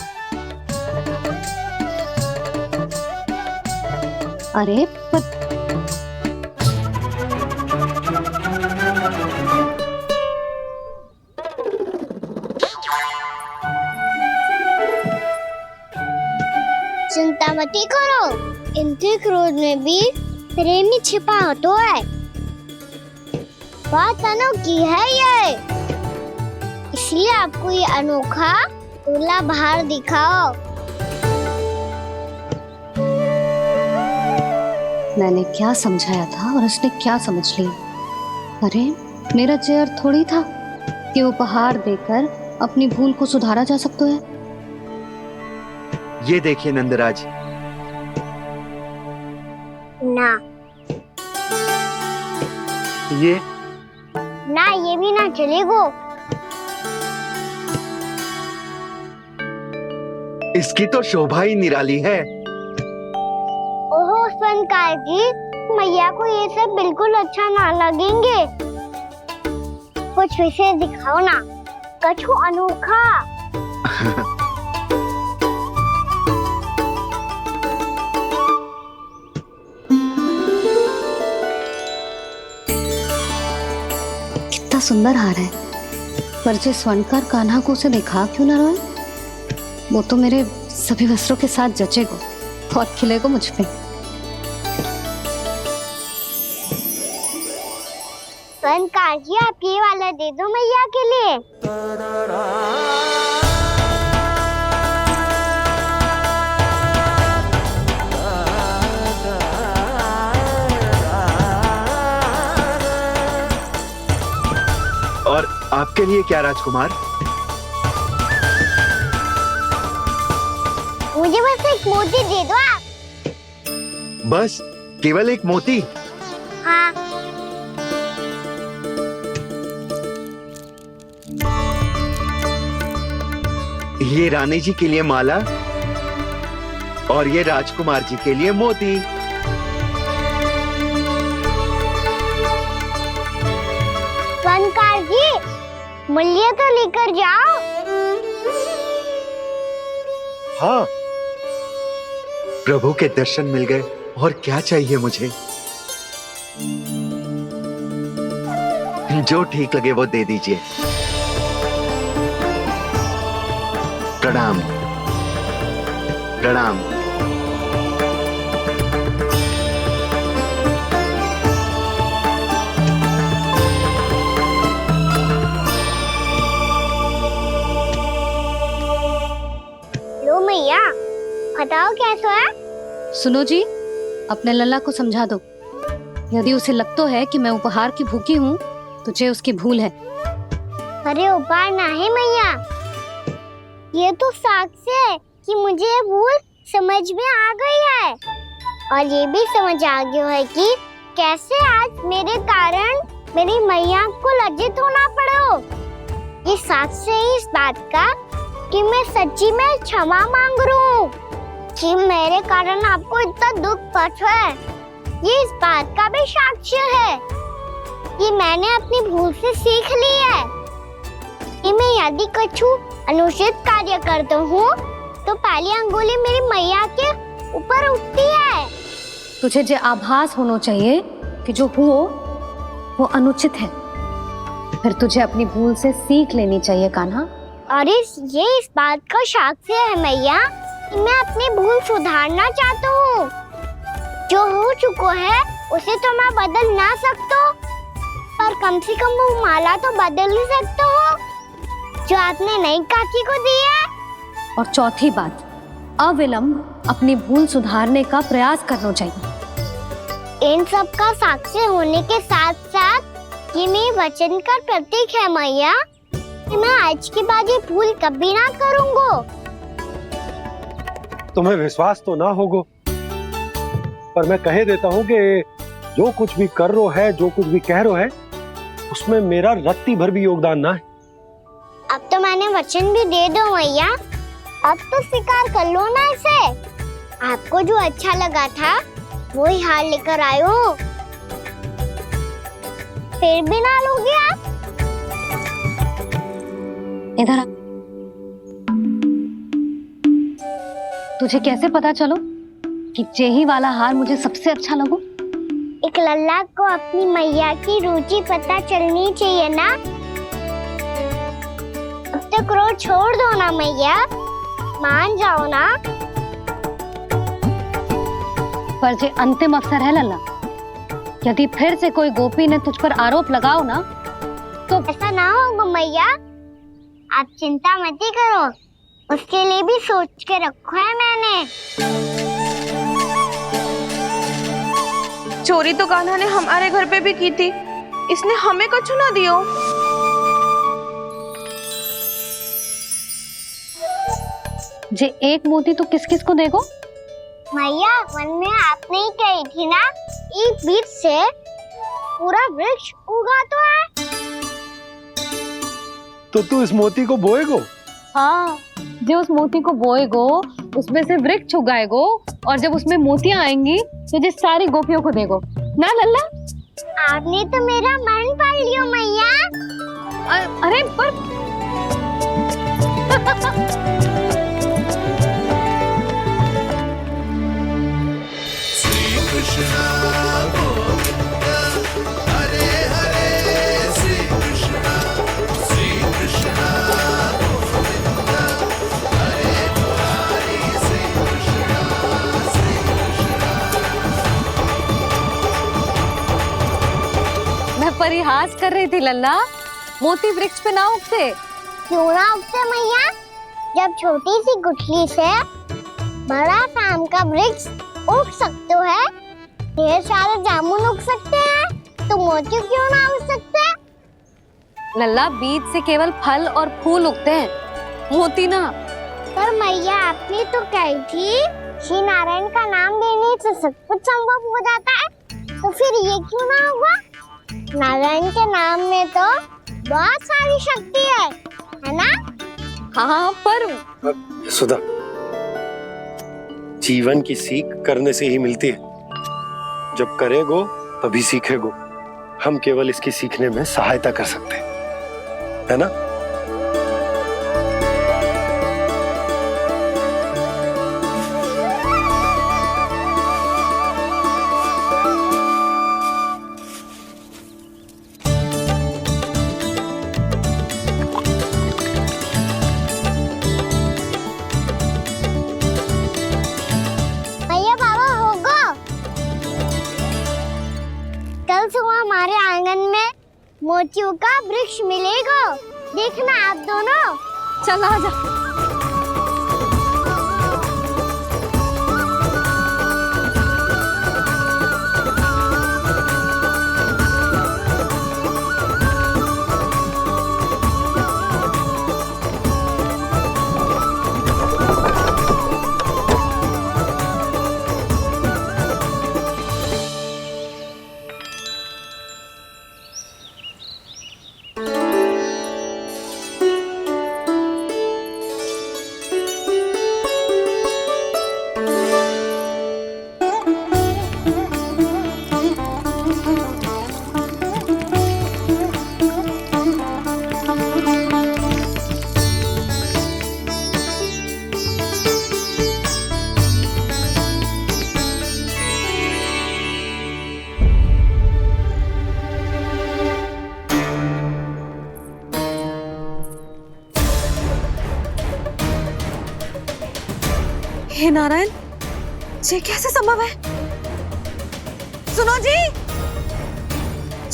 अरे पर चिंता मत करो, इनके क्रोध में भी प्रेम ही छिपा होता है। बात अनोखी है ये, इसलिए आपको ये अनोखा दूल्हा बाहर दिखाओ। मैंने क्या समझाया था और उसने क्या समझ लिया। अरे मेरा चेयर थोड़ी था कि उपहार देकर अपनी भूल को सुधारा जा सकता है। ये देखिए नंदराज। ना ये ना, ये भी ना चलेगो। इसकी तो शोभा ही निराली है। ओहो स्वर्णकार जी, मैया को ये सब बिल्कुल अच्छा ना लगेंगे। कुछ विशेष दिखाओ ना, कुछ अनोखा। कितना सुंदर हार है, पर जो स्वर्णकार कान्हा को उसे दिखा क्यों ना रोए? वो तो मेरे सभी वस्त्रों के साथ जचेगा और खिलेगा मुझ पे। स्वर्णकार जी, आप ये वाला दे दो मैया के लिए। और आपके लिए क्या राजकुमार? मुझे बस एक मोती दे दो आप। बस केवल एक मोती? हाँ। ये रानी जी के लिए माला और ये राजकुमार जी के लिए मोती। स्वर्णकार जी, मूल्य तो लेकर जाओ। हाँ, प्रभु के दर्शन मिल गए, और क्या चाहिए मुझे? जो ठीक लगे वो दे दीजिए। प्रणाम प्रणाम। लो मैया, बताओ कैसा है? सुनो जी, अपने लल्ला को समझा दो। यदि उसे लगता है कि मैं उपहार की भूखी हूँ, तो ये उसकी भूल है। अरे उपहार ना है मैया, ये तो साक्ष्य है कि मुझे ये भूल समझ में आ गई है, और ये भी समझ आ गया है कि कैसे आज मेरे कारण मेरी मैया को लज्जित होना पड़ो। ये साक्ष्य है इस बात का कि मैं सच्ची में क्षमा मांग रहा हूँ कि मेरे कारण आपको इतना दुख पहुंचा है। ये इस बात का भी साक्ष्य है कि मैंने अपनी भूल से सीख ली है कि मैं यदि कुछ अनुचित कार्य करता हूँ तो पहली अंगुली मेरी मैया के ऊपर उठती है। तुझे जो आभास होना चाहिए कि जो हुआ वो अनुचित है, फिर तुझे अपनी भूल से सीख लेनी चाहिए कान्हा। और ये इस बात का साक्ष्य है मैया मैं अपनी भूल सुधारना चाहता हूँ। जो हो चुका है उसे तो मैं बदल ना सकता, पर कम से कम वो माला तो बदल ही सकता हूँ जो आपने नई काकी को दी है। और चौथी बात, अविलंब अपनी भूल सुधारने का प्रयास करना चाहिए। इन सब का साक्षी होने के साथ साथ ये मेरे वचन का प्रतीक है मैया कि मैं आज के बाद ये भूल कभी ना करूँगा। तुम्हें विश्वास तो ना होगो, पर मैं कह देता हूँ कि जो कुछ भी कर रो है, जो कुछ भी कह रो है, उसमें मेरा रत्ती भर भी योगदान ना है। अब तो मैंने वचन भी दे दो मैया, अब तो स्वीकार कर लो ना इसे। आपको जो अच्छा लगा था वो ही हार लेकर आयो, फिर भी ना लोगे आप? इधर आ। तुझे कैसे पता चलो कि जेही वाला हार मुझे सबसे अच्छा लगो? एक लल्ला को अपनी मैया की रुचि पता चलनी चाहिए ना। अब तो क्रोध छोड़ दो ना मैया, मान जाओ ना। पर जे अंतिम अवसर है लल्ला, यदि फिर से कोई गोपी ने तुझ पर आरोप लगाओ ना तो ऐसा ना होगा मैया, आप चिंता मत ही करो, उसके लिए भी सोच के रखा है मैंने। चोरी तो कान्हा ने हमारे घर पे भी की थी, इसने हमें कछु ना दियो। जे एक मोती तो किस किस को देगो? मैया मन में आपने ही कही थी ना, एक बीज से पूरा वृक्ष उगा तो है। तो तू इस मोती को बोएगो? हाँ, जो उस मोती को बोएगो उसमें से वृक्ष उगाएगो, और जब उसमें मोतियां आएंगी तो जिस सारी गोपियों को देगो ना लल्ला। आपने तो मेरा मन पढ़ लियो मैया। अरे पर श्री कृष्ण गोविंद हरे हरे, श्री कृष्ण गोविंद हरे मुरारी, श्री कृष्ण मैं परिहास कर रही थी लल्ला, मोती वृक्ष पे ना उगते। क्यों ना उगते मैया? जब छोटी सी गुठली से बड़ा आम का वृक्ष उग सकते है, ढेर सारे जामुन उग सकते हैं, तो मोती क्यों ना उग सकते? लल्ला, बीज से केवल फल और फूल उगते हैं, मोती ना। पर मैया आपने तो कही थी श्री नारायण का नाम लेने से सब कुछ संभव हो जाता है, तो फिर ये क्यों ना होगा? नारायण के नाम में तो बहुत सारी शक्ति है ना? हाँ, पर सुधा, जीवन की सीख करने से ही मिलती है। जब करेगो तभी सीखेगो। हम केवल इसकी सीखने में सहायता कर सकते हैं, है ना? भैया बाबा होगा, कल सुबह हमारे आंगन में मोतियों का वृक्ष मिलेगा, देखना आप दोनों। चल आ जा। नारायण, ये कैसे संभव है? सुनो जी,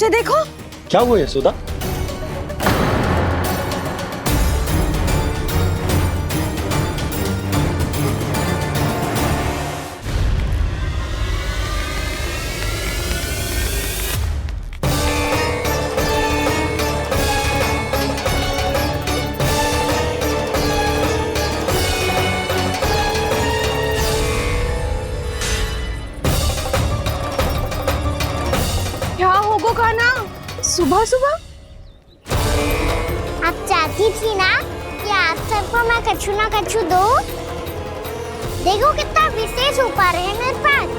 ये देखो। क्या हुआ यशोदा? क्या होगो खाना सुबह सुबह? आप चाहती थी ना कि आप सबको मैं कछु ना कछु दूं? देखो कितना विशेष उपहार है मेरे पास।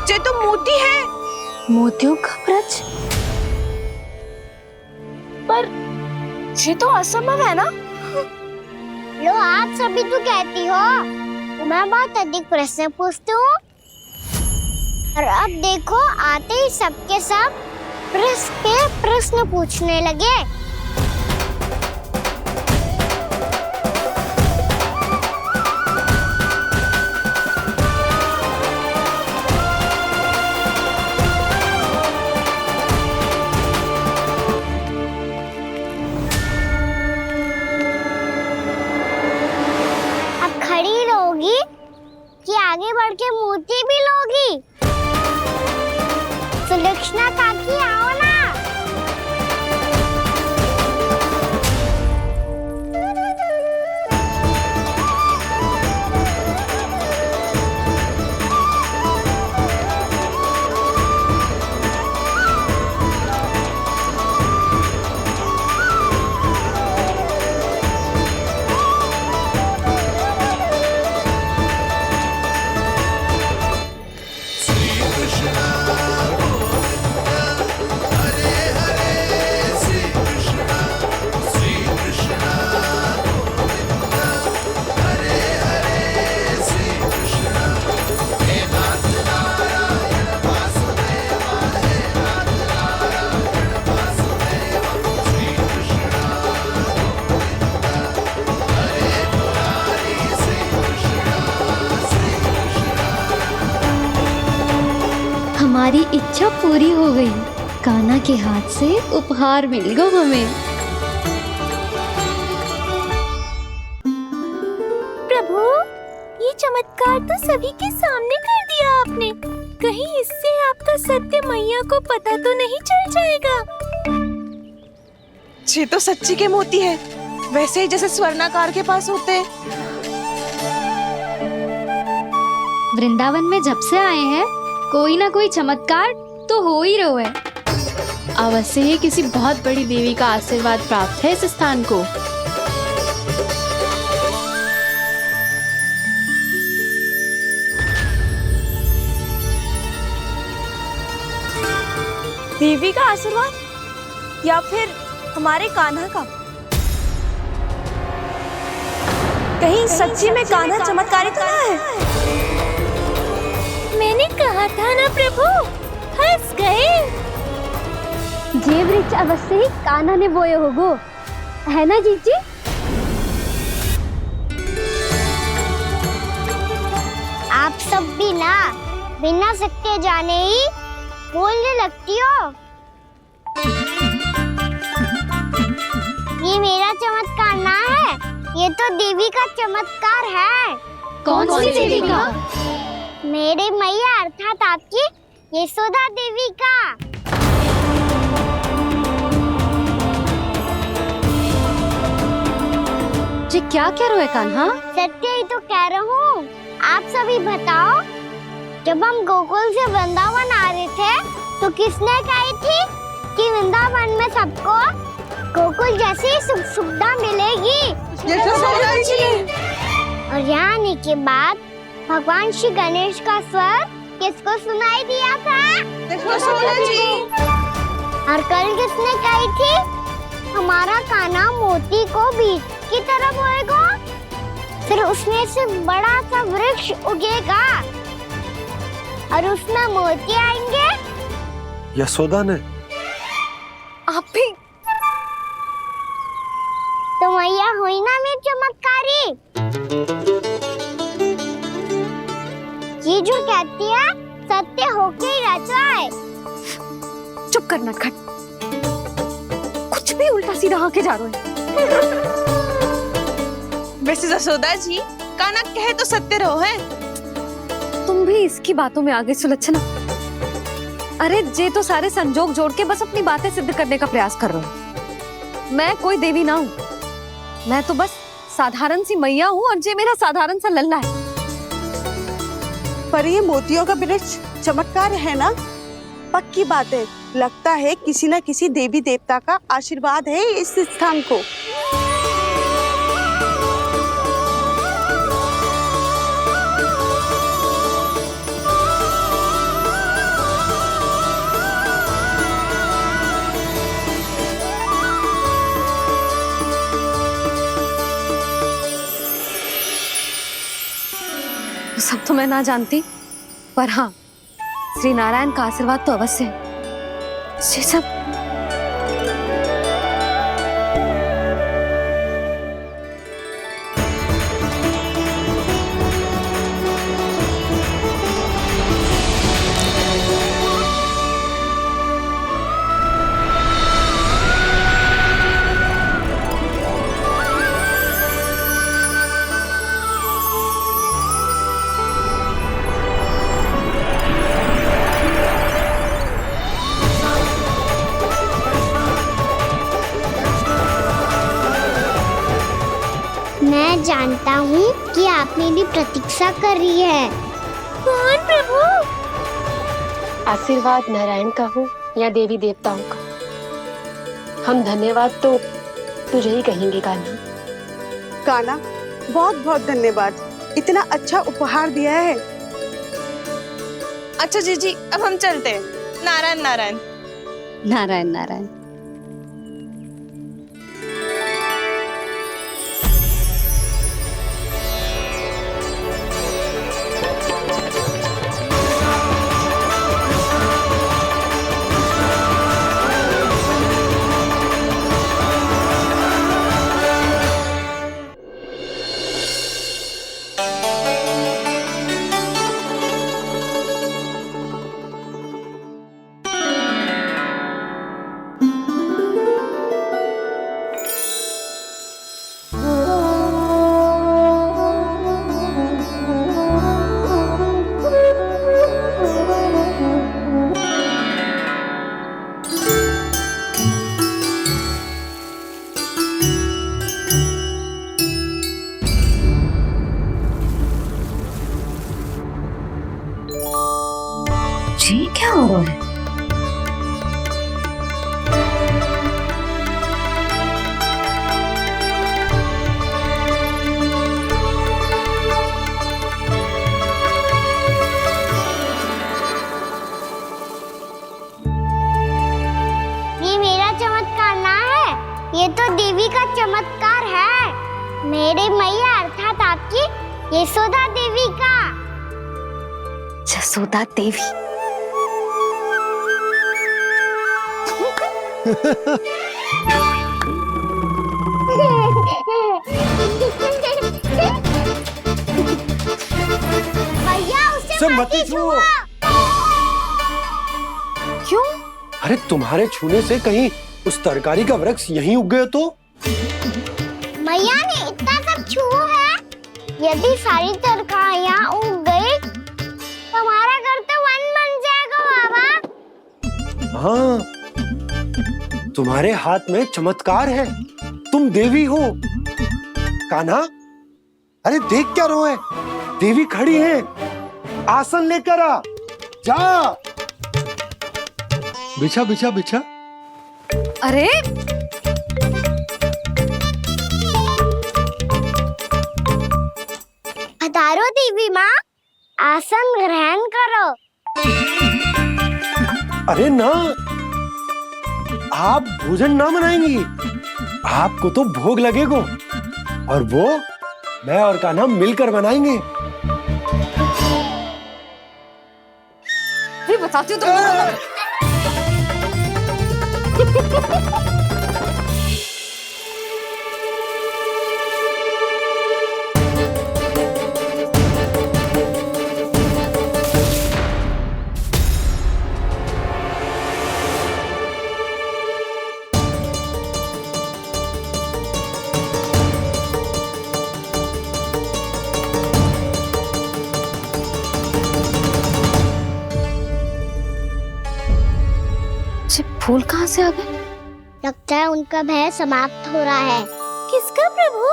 ये तो मोती है। मोतियों का ब्रज? पर ये तो असंभव है ना? लो, आप सभी तो कहती हो मैं बहुत अधिक प्रश्न पूछती हूँ, और अब देखो आते ही सबके सब प्रश्न पे प्रश्न पूछने लगे। कि आगे बढ़ के मोती भी लोगी? सुलक्षणा काकी आओ ना। हमारी इच्छा पूरी हो गई। कान्हा के हाथ से उपहार मिल गया हमें। प्रभु, ये चमत्कार तो सभी के सामने कर दिया आपने। कहीं इससे आपका सत्य मैया को पता तो नहीं चल जाएगा? ये तो सच्ची के मोती है, वैसे ही जैसे स्वर्णाकार के पास होते हैं। वृंदावन में जब से आए हैं कोई ना कोई चमत्कार तो हो ही रहा है। अवश्य ही किसी बहुत बड़ी देवी का आशीर्वाद प्राप्त है इस स्थान को। देवी का आशीर्वाद या फिर हमारे कान्हा का? कहीं सच्ची में कान्हा चमत्कारी तो ना है? मैंने कहा था ना प्रभु, हंस गए। ये वृक्ष अवश्य ही कान्हा ने बोए होगो, है ना जीजी? आप सब भी ना बिना सत्य जाने ही बोलने लगती हो। ये मेरा चमत्कार ना है, ये तो देवी का चमत्कार है। कौन सी देवी का? मेरे मैया अर्थात आपकी यशोदा देवी का। जी क्या कह रहे हो कान्हा? सत्य ही तो कह रहा हूँ। आप सभी बताओ, जब हम गोकुल से वृंदावन आ रहे थे तो किसने कही थी कि वृंदावन में सबको गोकुल जैसी सुख सुविधा मिलेगी? और यहाँ आने के बाद भगवान श्री गणेश का स्वर किसको सुनाई दिया था? और कल किसने कही थी हमारा कान्हा मोती को बीच की तरफ होएगा? फिर उसमें से बड़ा सा वृक्ष उगेगा और उसमें मोती आएंगे। यशोदा ने? आप भी? तो मैया हुई ना मेरी चमत्कारी। ये जो कहती है सत्य होके ही रहता है। चुप कर नटखट, कुछ भी उल्टा सीधा होके जा रहे हो। वैसे यशोदा जी, कान्हा कहे तो सत्य रहो है। तुम भी इसकी बातों में आगे सुलझना। अरे जे तो सारे संजोग जोड़ के बस अपनी बातें सिद्ध करने का प्रयास कर रहे हो। मैं कोई देवी ना हूँ, मैं तो बस साधारण सी मैया हूँ और जे मेरा साधारण सा लल्ला है। पर ये मोतियों का वृक्ष चमत्कार है ना? पक्की बात है, लगता है किसी न किसी देवी देवता का आशीर्वाद है इस स्थान को। सब तो मैं ना जानती, पर हाँ, श्री नारायण का आशीर्वाद तो अवश्य है। ये सब मैं जानता हूँ कि आप मेरी प्रतीक्षा कर रही है। कौन प्रभु? आशीर्वाद नारायण का हो या देवी देवताओं का, हम धन्यवाद तो तुझे ही कहेंगे कान्हा। कान्हा, बहुत बहुत धन्यवाद, इतना अच्छा उपहार दिया है। अच्छा जीजी, अब हम चलते हैं। नारायण नारायण। नारायण नारायण। जी क्या हो रहा है? ये मेरा चमत्कार ना है, ये तो देवी का चमत्कार है। मेरे मैया अर्थात आपकी यशोदा देवी का। यशोदा देवी? भैया उसे मत छुओ। क्यों? अरे तुम्हारे छूने से कहीं उस तरकारी का वृक्ष यहीं उग गए तो? मैया ने इतना सब छुआ है, यदि सारी तरकारियां उग गई तो हमारा घर तो वन बन जाएगा बाबा। हाँ, तुम्हारे हाथ में चमत्कार है, तुम देवी हो। कान्हा, अरे देख क्या रोए, देवी खड़ी है, आसन लेकर आ, जा। बिछा बिछा बिछा। अरे पधारो देवी माँ, आसन ग्रहण करो। अरे ना, आप भोजन ना मनाएंगी, आपको तो भोग लगेगा और वो मैं और कान्हा मिलकर बनाएंगे। फिर बताती हूँ तुमको। फूल कहाँ से आ गए? लगता है उनका भय समाप्त हो रहा है। किसका प्रभु?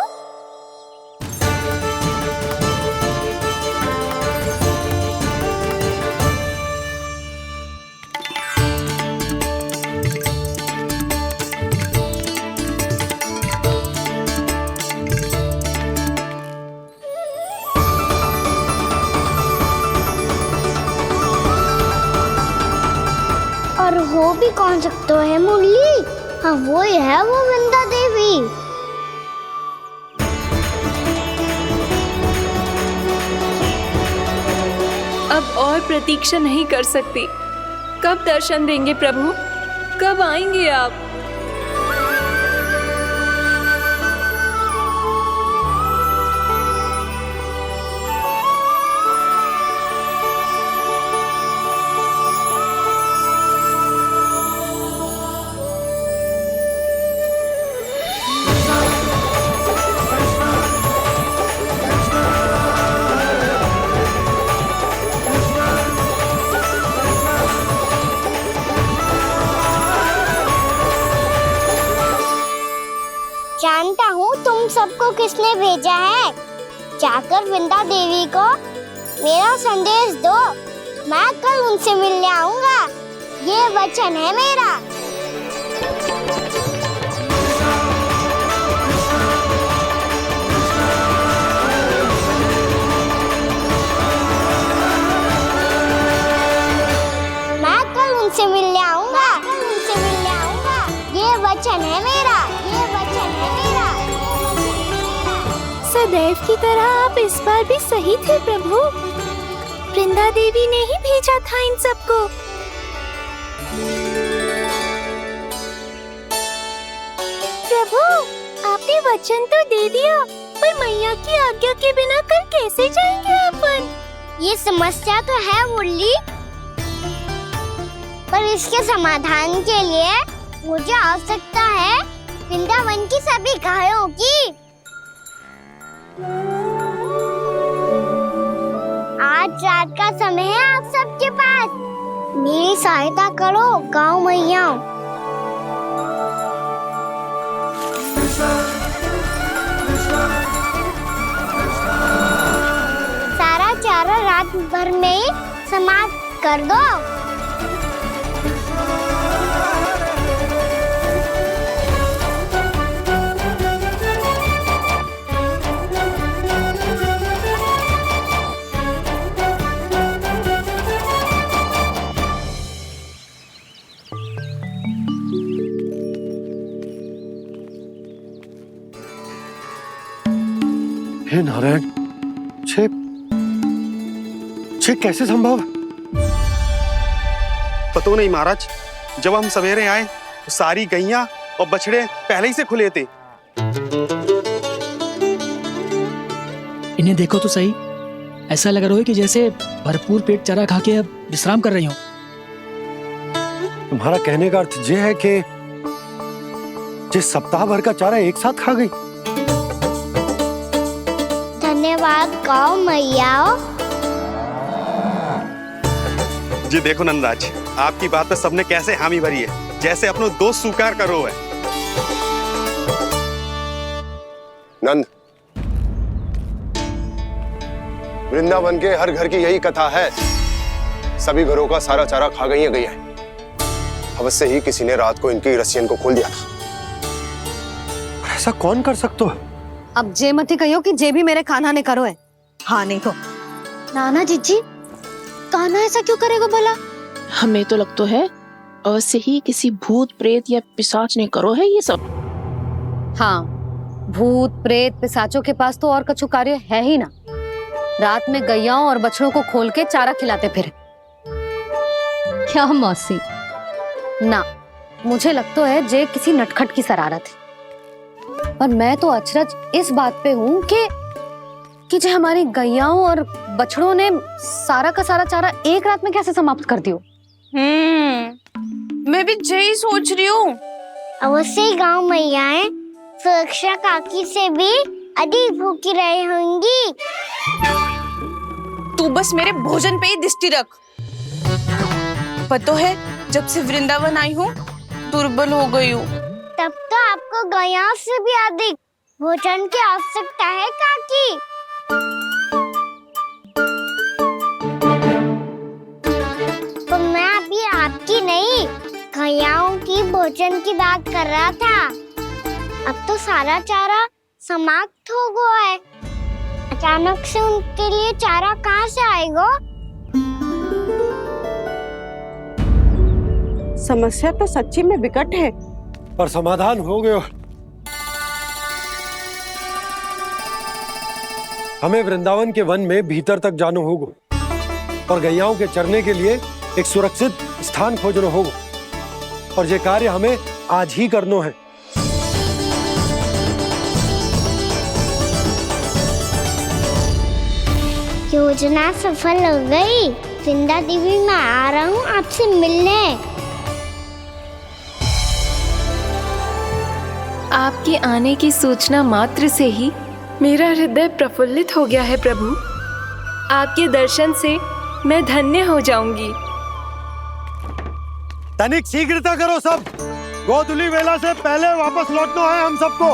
और हो भी कौन सकता है मुरली? हाँ वो ही है, वो वृंदा देवी। अब और प्रतीक्षा नहीं कर सकती। कब दर्शन देंगे प्रभु? कब आएंगे आप? जानता हूँ तुम सबको किसने भेजा है। जाकर वृंदा देवी को मेरा संदेश दो। मैं कल उनसे मिलने आऊंगा, ये वचन है मेरा। मैं कल उनसे मिलने आऊंगा, ये वचन है मेरा, ये वचन है मेरा। सदैव की तरह आप इस बार भी सही थे प्रभु। वृंदा देवी ने ही भेजा था इन सबको। प्रभु, आपने वचन तो दे दिया, पर मैया की आज्ञा के बिना कल कैसे जाएंगे अपन? ये समस्या तो है मुरली, पर इसके समाधान के लिए मुझे आवश्यकता है वृंदावन की सभी गायों की। आज रात का समय है आप सबके पास। मेरी सहायता करो गाँव मैया। सारा चारा रात भर में ही समाप्त कर दो। हे नारायण, छे कैसे संभव? पता नहीं महाराज, जब हम सवेरे आए तो सारी गैया और बछड़े पहले ही से खुले थे। इन्हें देखो तो सही, ऐसा लग रहा है कि जैसे भरपूर पेट चारा खा के अब विश्राम कर रही हूँ। तुम्हारा कहने का अर्थ ये है कि जिस सप्ताह भर का चारा एक साथ खा गई। धन्यवाद गाँव मैया। जी देखो नंदराज, आपकी बात पे सबने कैसे हामी भरी है, जैसे अपनो दोस्त स्वीकार करो है। नंद, वृंदावन के हर घर की यही कथा है। सभी घरों का सारा चारा खा गई है। अवश्य ही किसी ने रात को इनकी रस्सियन को खोल दिया था। ऐसा कौन कर सकता है? अब जे मती कहियो कि जे भी मेरे कान्हा ने करो है। हाँ नहीं तो नाना जीजी, कान्हा ऐसा क्यों करेगा भला? हमें तो लगता है अवश्य ही किसी भूत प्रेत या पिशाच ने करो है ये सब। हाँ, भूत प्रेत पिशाचों के पास तो और कछु कार्य है ही ना। रात में गैयाओं और बछड़ों को खोल के चारा खिलाते फिर। क्या मौसी? ना, मुझे लगता है जे किसी नटखट की शरारत है। और मैं तो अचरज इस बात पे हूँ कि जो हमारी गैयाओं और बछड़ों ने सारा का सारा चारा एक रात में कैसे समाप्त कर दियो। मैं भी यही सोच रही हूँ। अवश्य गांव मैयाएं सुरक्षा काकी से भी अधिक भूखी रही होंगी। तू बस मेरे भोजन पे ही दृष्टि रख। पता है जब से वृंदावन आई हूँ दुर्बल हो गई हूँ। तब तो आपको गैया से भी अधिक भोजन की आवश्यकता है काकी। तो मैं अभी आपकी नहीं गैयाओं की भोजन की बात कर रहा था। अब तो सारा चारा समाप्त हो गया है। अचानक से उनके लिए चारा कहाँ से आएगा? समस्या तो सच्ची में विकट है, पर समाधान हो गयो। हमें वृंदावन के वन में भीतर तक जाना होगा और गैयाओं के चरने के लिए एक सुरक्षित स्थान खोजना होगा, और ये कार्य हमें आज ही करना है। योजना सफल हो गई। वृंदा देवी, मैं आ रहा हूँ आपसे मिलने। आपके आने की सूचना मात्र से ही मेरा हृदय प्रफुल्लित हो गया है प्रभु। आपके दर्शन से मैं धन्य हो जाऊंगी। तनिक शीघ्रता करो सब, गोधुली वेला से पहले वापस लौटना है हम सबको।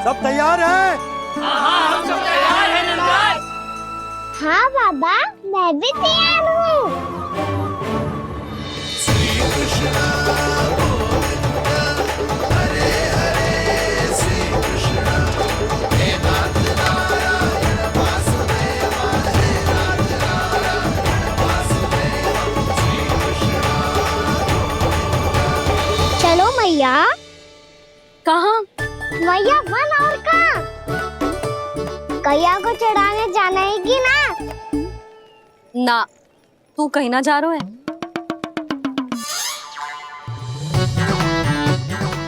सब तैयार है? हाँ, हम सब तैयार हैं नंदलाल। हाँ बाबा, मैं भी तैयार हूँ। श्री कृष्णा हरे हरे श्री कृष्णा हे नाथ नारायण वासुदेव हे नाथ नारायण वासुदेव श्री कृष्णा। चलो मैया। कहाँ? मैया वन और कहाँ? गैया को चढ़ाने जाना है कि ना? ना, तू कहीं ना जा रहा है।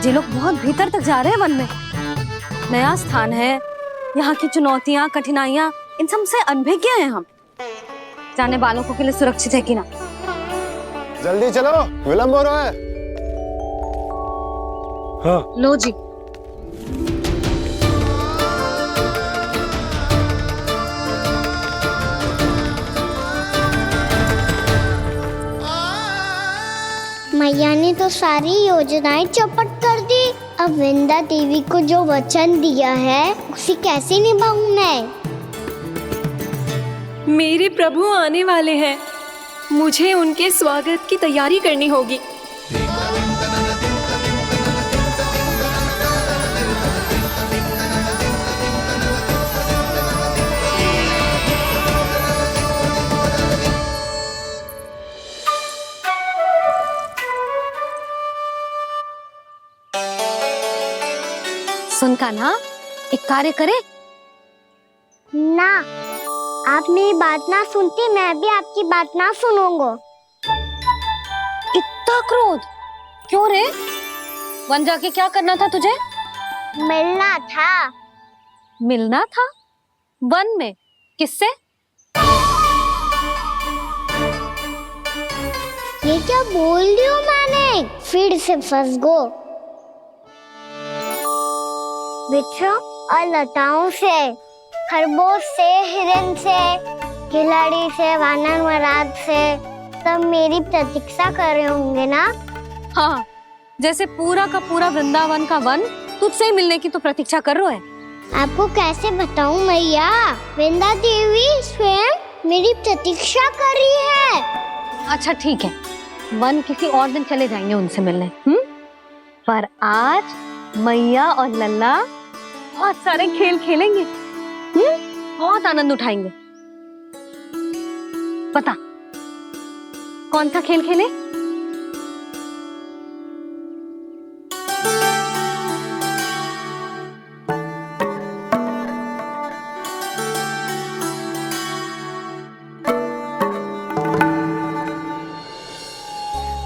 ये लोग बहुत भीतर तक जा रहे हैं वन में। नया स्थान है, यहाँ की चुनौतियाँ कठिनाइयाँ इन सब से अनभिज्ञ हैं हम। जाने वालों के लिए सुरक्षित है कि ना? जल्दी चलो, विलंब हो रहा है। हाँ। लो जी। मैया ने तो सारी योजनाएं चौपट कर दी। अब वृंदा देवी को जो वचन दिया है उसे कैसे निभाऊं मैं? मेरे प्रभु आने वाले हैं, मुझे उनके स्वागत की तैयारी करनी होगी। सुन कान्हा, एक कार्य करे ना, आप मेरी बात ना सुनती, मैं भी आपकी बात ना सुनूंगा। इतना क्रोध क्यों रे? वन जाके क्या करना था तुझे? मिलना था। मिलना था? वन में? किससे? ये क्या बोल रही हूँ मैंने? फिर से फंस गो। वृक्षों और लताओं से, खरगोश से, हिरन से, खिलाड़ी से, वानर महाराज से, सब मेरी प्रतीक्षा कर रहे होंगे ना? हाँ, जैसे पूरा का पूरा वृंदावन का वन तुझसे ही मिलने की तो प्रतीक्षा कर रहा है। आपको कैसे बताऊं मैया? वृंदा देवी स्वयं मेरी प्रतीक्षा कर रही है। अच्छा ठीक है, वन किसी और दिन चले जाएंगे उनसे मिलने। पर आज मैया और लल्ला बहुत सारे खेल खेलेंगे। बहुत आनंद उठाएंगे। पता कौन सा खेल खेले?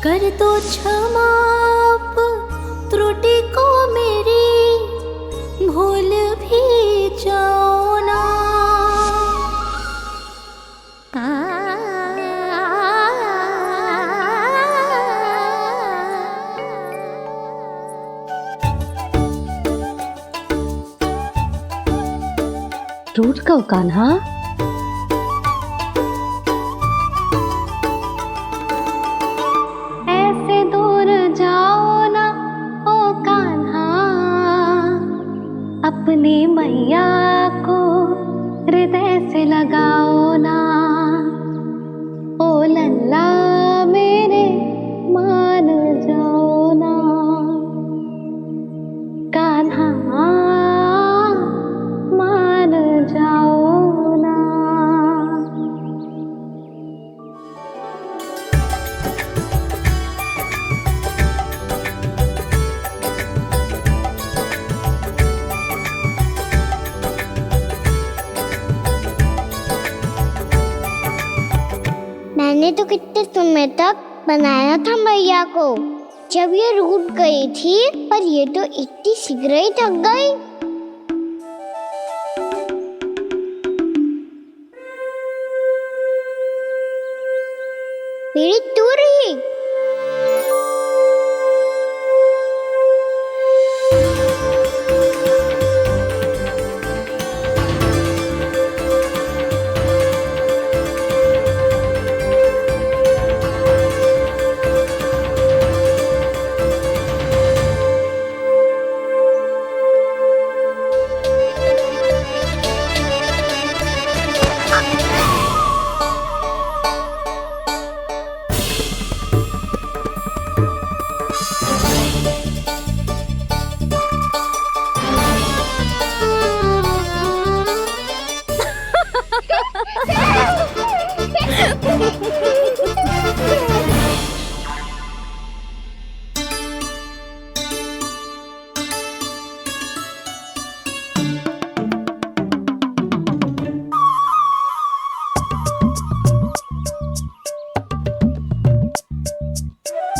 कर दो क्षमा त्रुटि को मेरी, भूल भी जाओ ना। रूठ कब कान्हा? ऐसे दूर जाओ ना ओ कान्हा, अपनी मैया को हृदय से लगाओ ना। ओ लल्ला मेरे मान जाओ ना, कान्हा मान जाओ ना। मैंने तो कितने समय तक बनाया था मैया को, जब ये रूठ गई थी, पर ये तो इतनी शीघ्र ही थक गई। मेरी तू रही।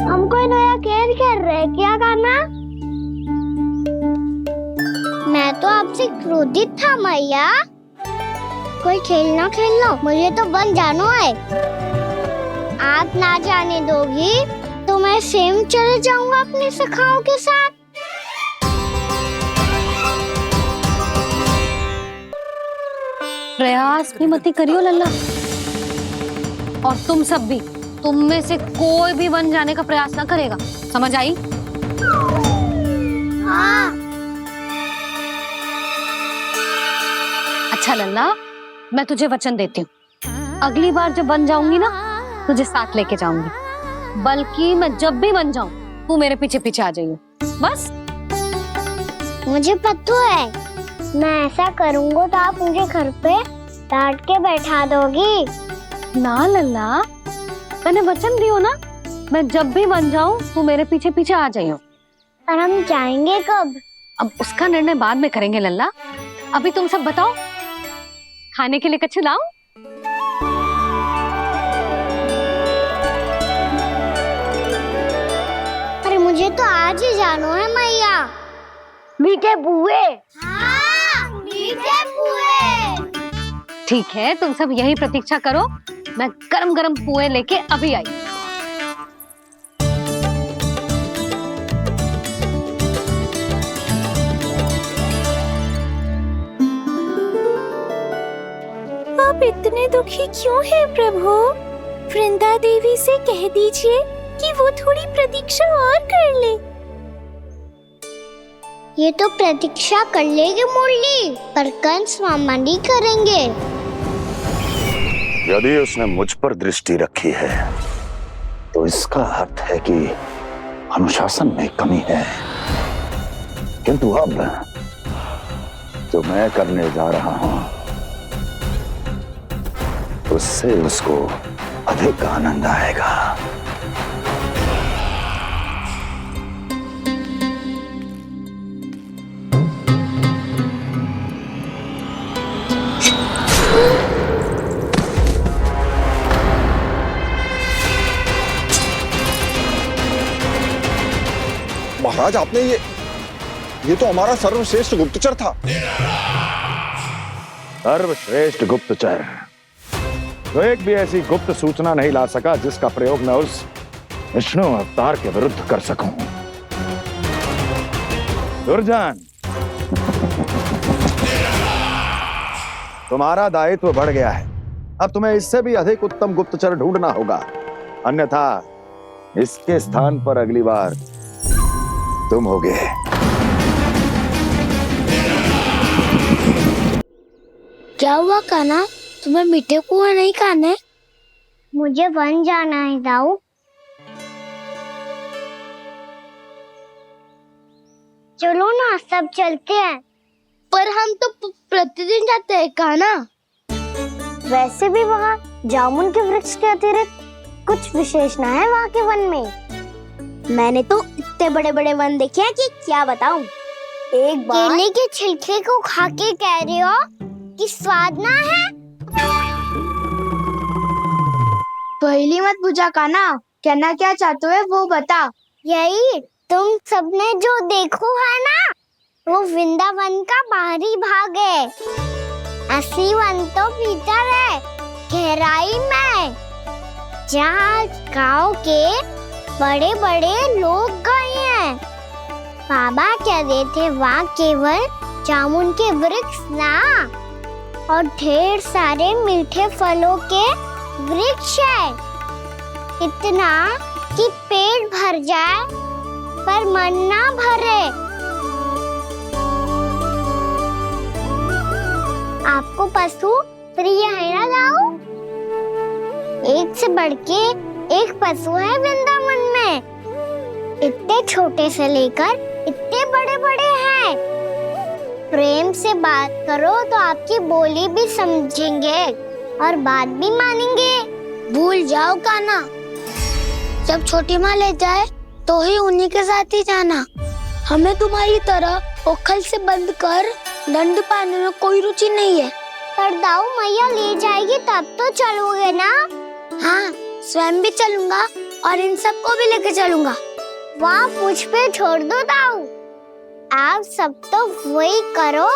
हमको नया खेल खेल रहे, क्या करना? मैं तो आपसे क्रोधित था मैया। कोई खेलना खेल लो, मुझे तो बन जाना है। आप ना जाने दोगी तो मैं स्वयं चले जाऊंगा अपने सखाओं के साथ। प्रयास भी मत करियो लल्ला, और तुम सब भी, तुम में से कोई भी वन जाने का प्रयास ना करेगा, समझ आई? हाँ। अच्छा लल्ला, मैं तुझे वचन देती हूँ, अगली बार जब बन जाऊंगी ना, तुझे साथ लेके जाऊंगी। बल्कि मैं जब भी बन जाऊं, तू मेरे पीछे पीछे आ जाइए, बस। मुझे पता है, मैं ऐसा करूंगा तो आप मुझे घर पे डांट के बैठा दोगी। ना लल्ला, मैंने वचन दियो ना, मैं जब भी बन जाऊं, तू मेरे पीछे पीछे आ जाइयो। और हम जाएंगे कब? अब उसका निर्णय बाद में करेंगे लल्ला। अभी तुम सब बताओ, खाने के लिए कुछ लाऊं? अरे मुझे तो आज ही जाना है मैया। मीठे बुए। हाँ, मीठे बुए। ठीक है, तुम सब यही प्रतीक्षा करो, मैं गरम गरम पुए लेके अभी आई। आप इतने दुखी क्यों हैं प्रभु? वृंदा देवी से कह दीजिए कि वो थोड़ी प्रतीक्षा और कर ले। ये तो प्रतीक्षा कर लेगी मुरली, पर कंस मामा नहीं करेंगे। यदि उसने मुझ पर दृष्टि रखी है, तो इसका अर्थ है कि अनुशासन में कमी है। किंतु अब जो मैं करने जा रहा हूं, उससे उसको अधिक आनंद आएगा। महाराज, आपने ये तो हमारा सर्वश्रेष्ठ गुप्तचर था। सर्वश्रेष्ठ गुप्तचर तो एक भी ऐसी गुप्त सूचना नहीं ला सका जिसका प्रयोग मैं उस विष्णु अवतार के विरुद्ध कर सकूं। दुर्जन, तुम्हारा दायित्व बढ़ गया है। अब तुम्हें इससे भी अधिक उत्तम गुप्तचर ढूंढना होगा, अन्यथा इसके स्थान पर अगली बार तुम होगे। क्या हुआ कान्हा, तुम्हें मीठे कुआं नहीं खाने? मुझे वन जाना है दाऊ। चलो ना, सब चलते हैं। पर हम तो प्रतिदिन जाते हैं कान्हा। वैसे भी वहाँ जामुन के वृक्ष के अतिरिक्त कुछ विशेष ना है वहाँ के वन में। मैंने तो इतने बड़े बड़े वन देखे हैं कि क्या बताऊं। एक बार केले के छिलके को खा के कह रहे हो कि स्वाद ना है? पहली मत बुझा कान्हा, कहना क्या चाहते हो वो बता। यही तुम सबने जो देखो है ना, वो वृंदावन का बाहरी भाग है। असली वन तो भीतर है, गहराई में, जहाँ गाँव के बड़े बड़े लोग गए हैं। बाबा कह रहे थे वहाँ केवल जामुन के वृक्ष ना, और ढेर सारे मीठे फलों के वृक्ष है। इतना कि पेट भर जाए पर मन ना भरे। आपको पशु प्रिय है ना दाऊ? एक से बढ़ के एक पशु है वृंदावन में। इतने छोटे से लेकर इतने बड़े बड़े हैं। प्रेम से बात करो तो आपकी बोली भी समझेंगे और बात भी मानेंगे। भूल जाओ कान्हा, जब छोटी माँ ले जाए तो ही उन्हीं के साथ ही जाना। हमें तुम्हारी तरह ओखल से बंद कर दंड पाने में कोई रुचि नहीं है। पर दाऊ मैया ले जाएगी तब तो चलोगे ना? हाँ, स्वयं भी चलूंगा और इन सबको भी लेके चलूंगा। वहाँ मुझ पे छोड़ दो दाऊ। आप सब तो वही करो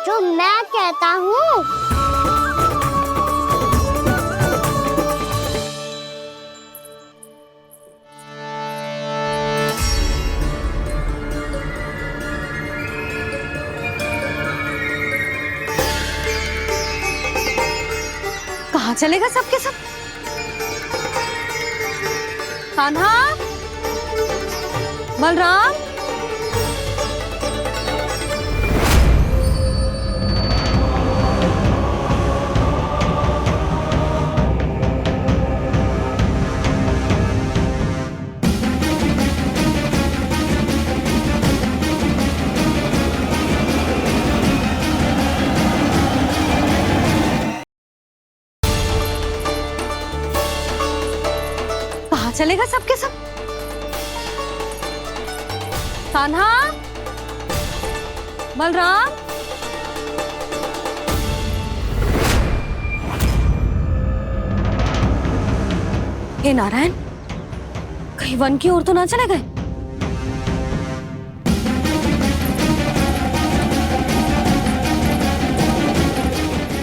जो मैं कहता हूँ। कहाँ चलेगा सबके सब? कान्हा, बलराम, कहाँ चलेगा सबके सब? कान्हा, बलराम, हे नारायण, कहीं वन की ओर तो ना चले गए?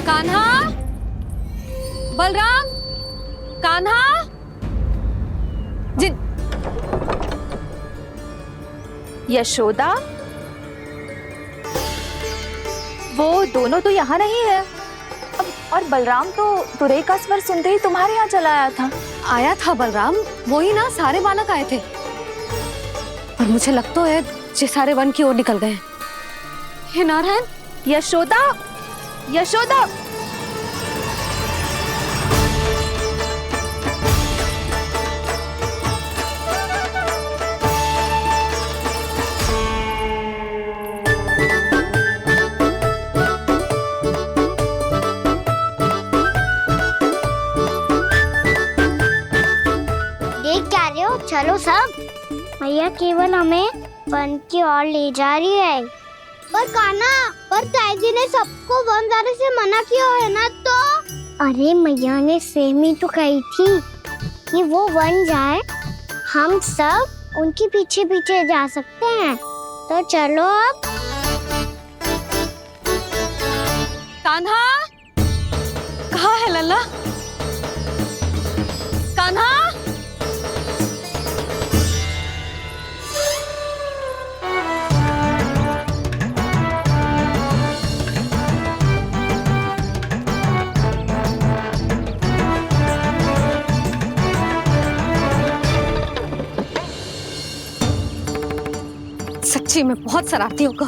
कान्हा, बलराम, कान्हा, यशोदा, वो दोनों तो यहाँ नहीं है। और बलराम तो तुरई का स्वर सुनते ही तुम्हारे यहाँ चला आया था। आया था बलराम, वही ना, सारे बालक आए थे। पर मुझे लगता है ये सारे वन की ओर निकल गए। हे नारायण, यशोदा, यशोदा, चलो सब। मैया केवल हमें वन की ओर ले जा रही है। पर कान्हा, पर ताईजी ने सबको वन जाने से मना किया है ना तो। अरे मैया ने सेम ही तो कही थी कि वो वन जाए, हम सब उनके पीछे पीछे जा सकते हैं। तो चलो अब। कान्हा, कहाँ है लल्ला? कान्हा, सच्ची में बहुत शरारती होगा।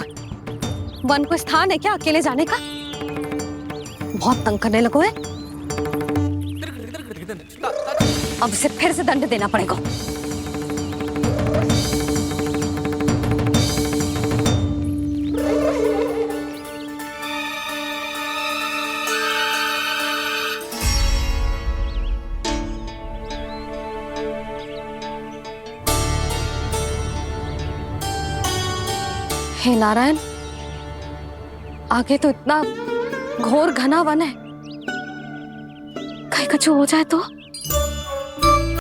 वन को स्थान है क्या अकेले जाने का? बहुत तंग करने लगो है। अब इसे फिर से दंड देना पड़ेगा। हे नारायण, आगे तो इतना घोर घना वन है, कहीं कुछ हो जाए तो।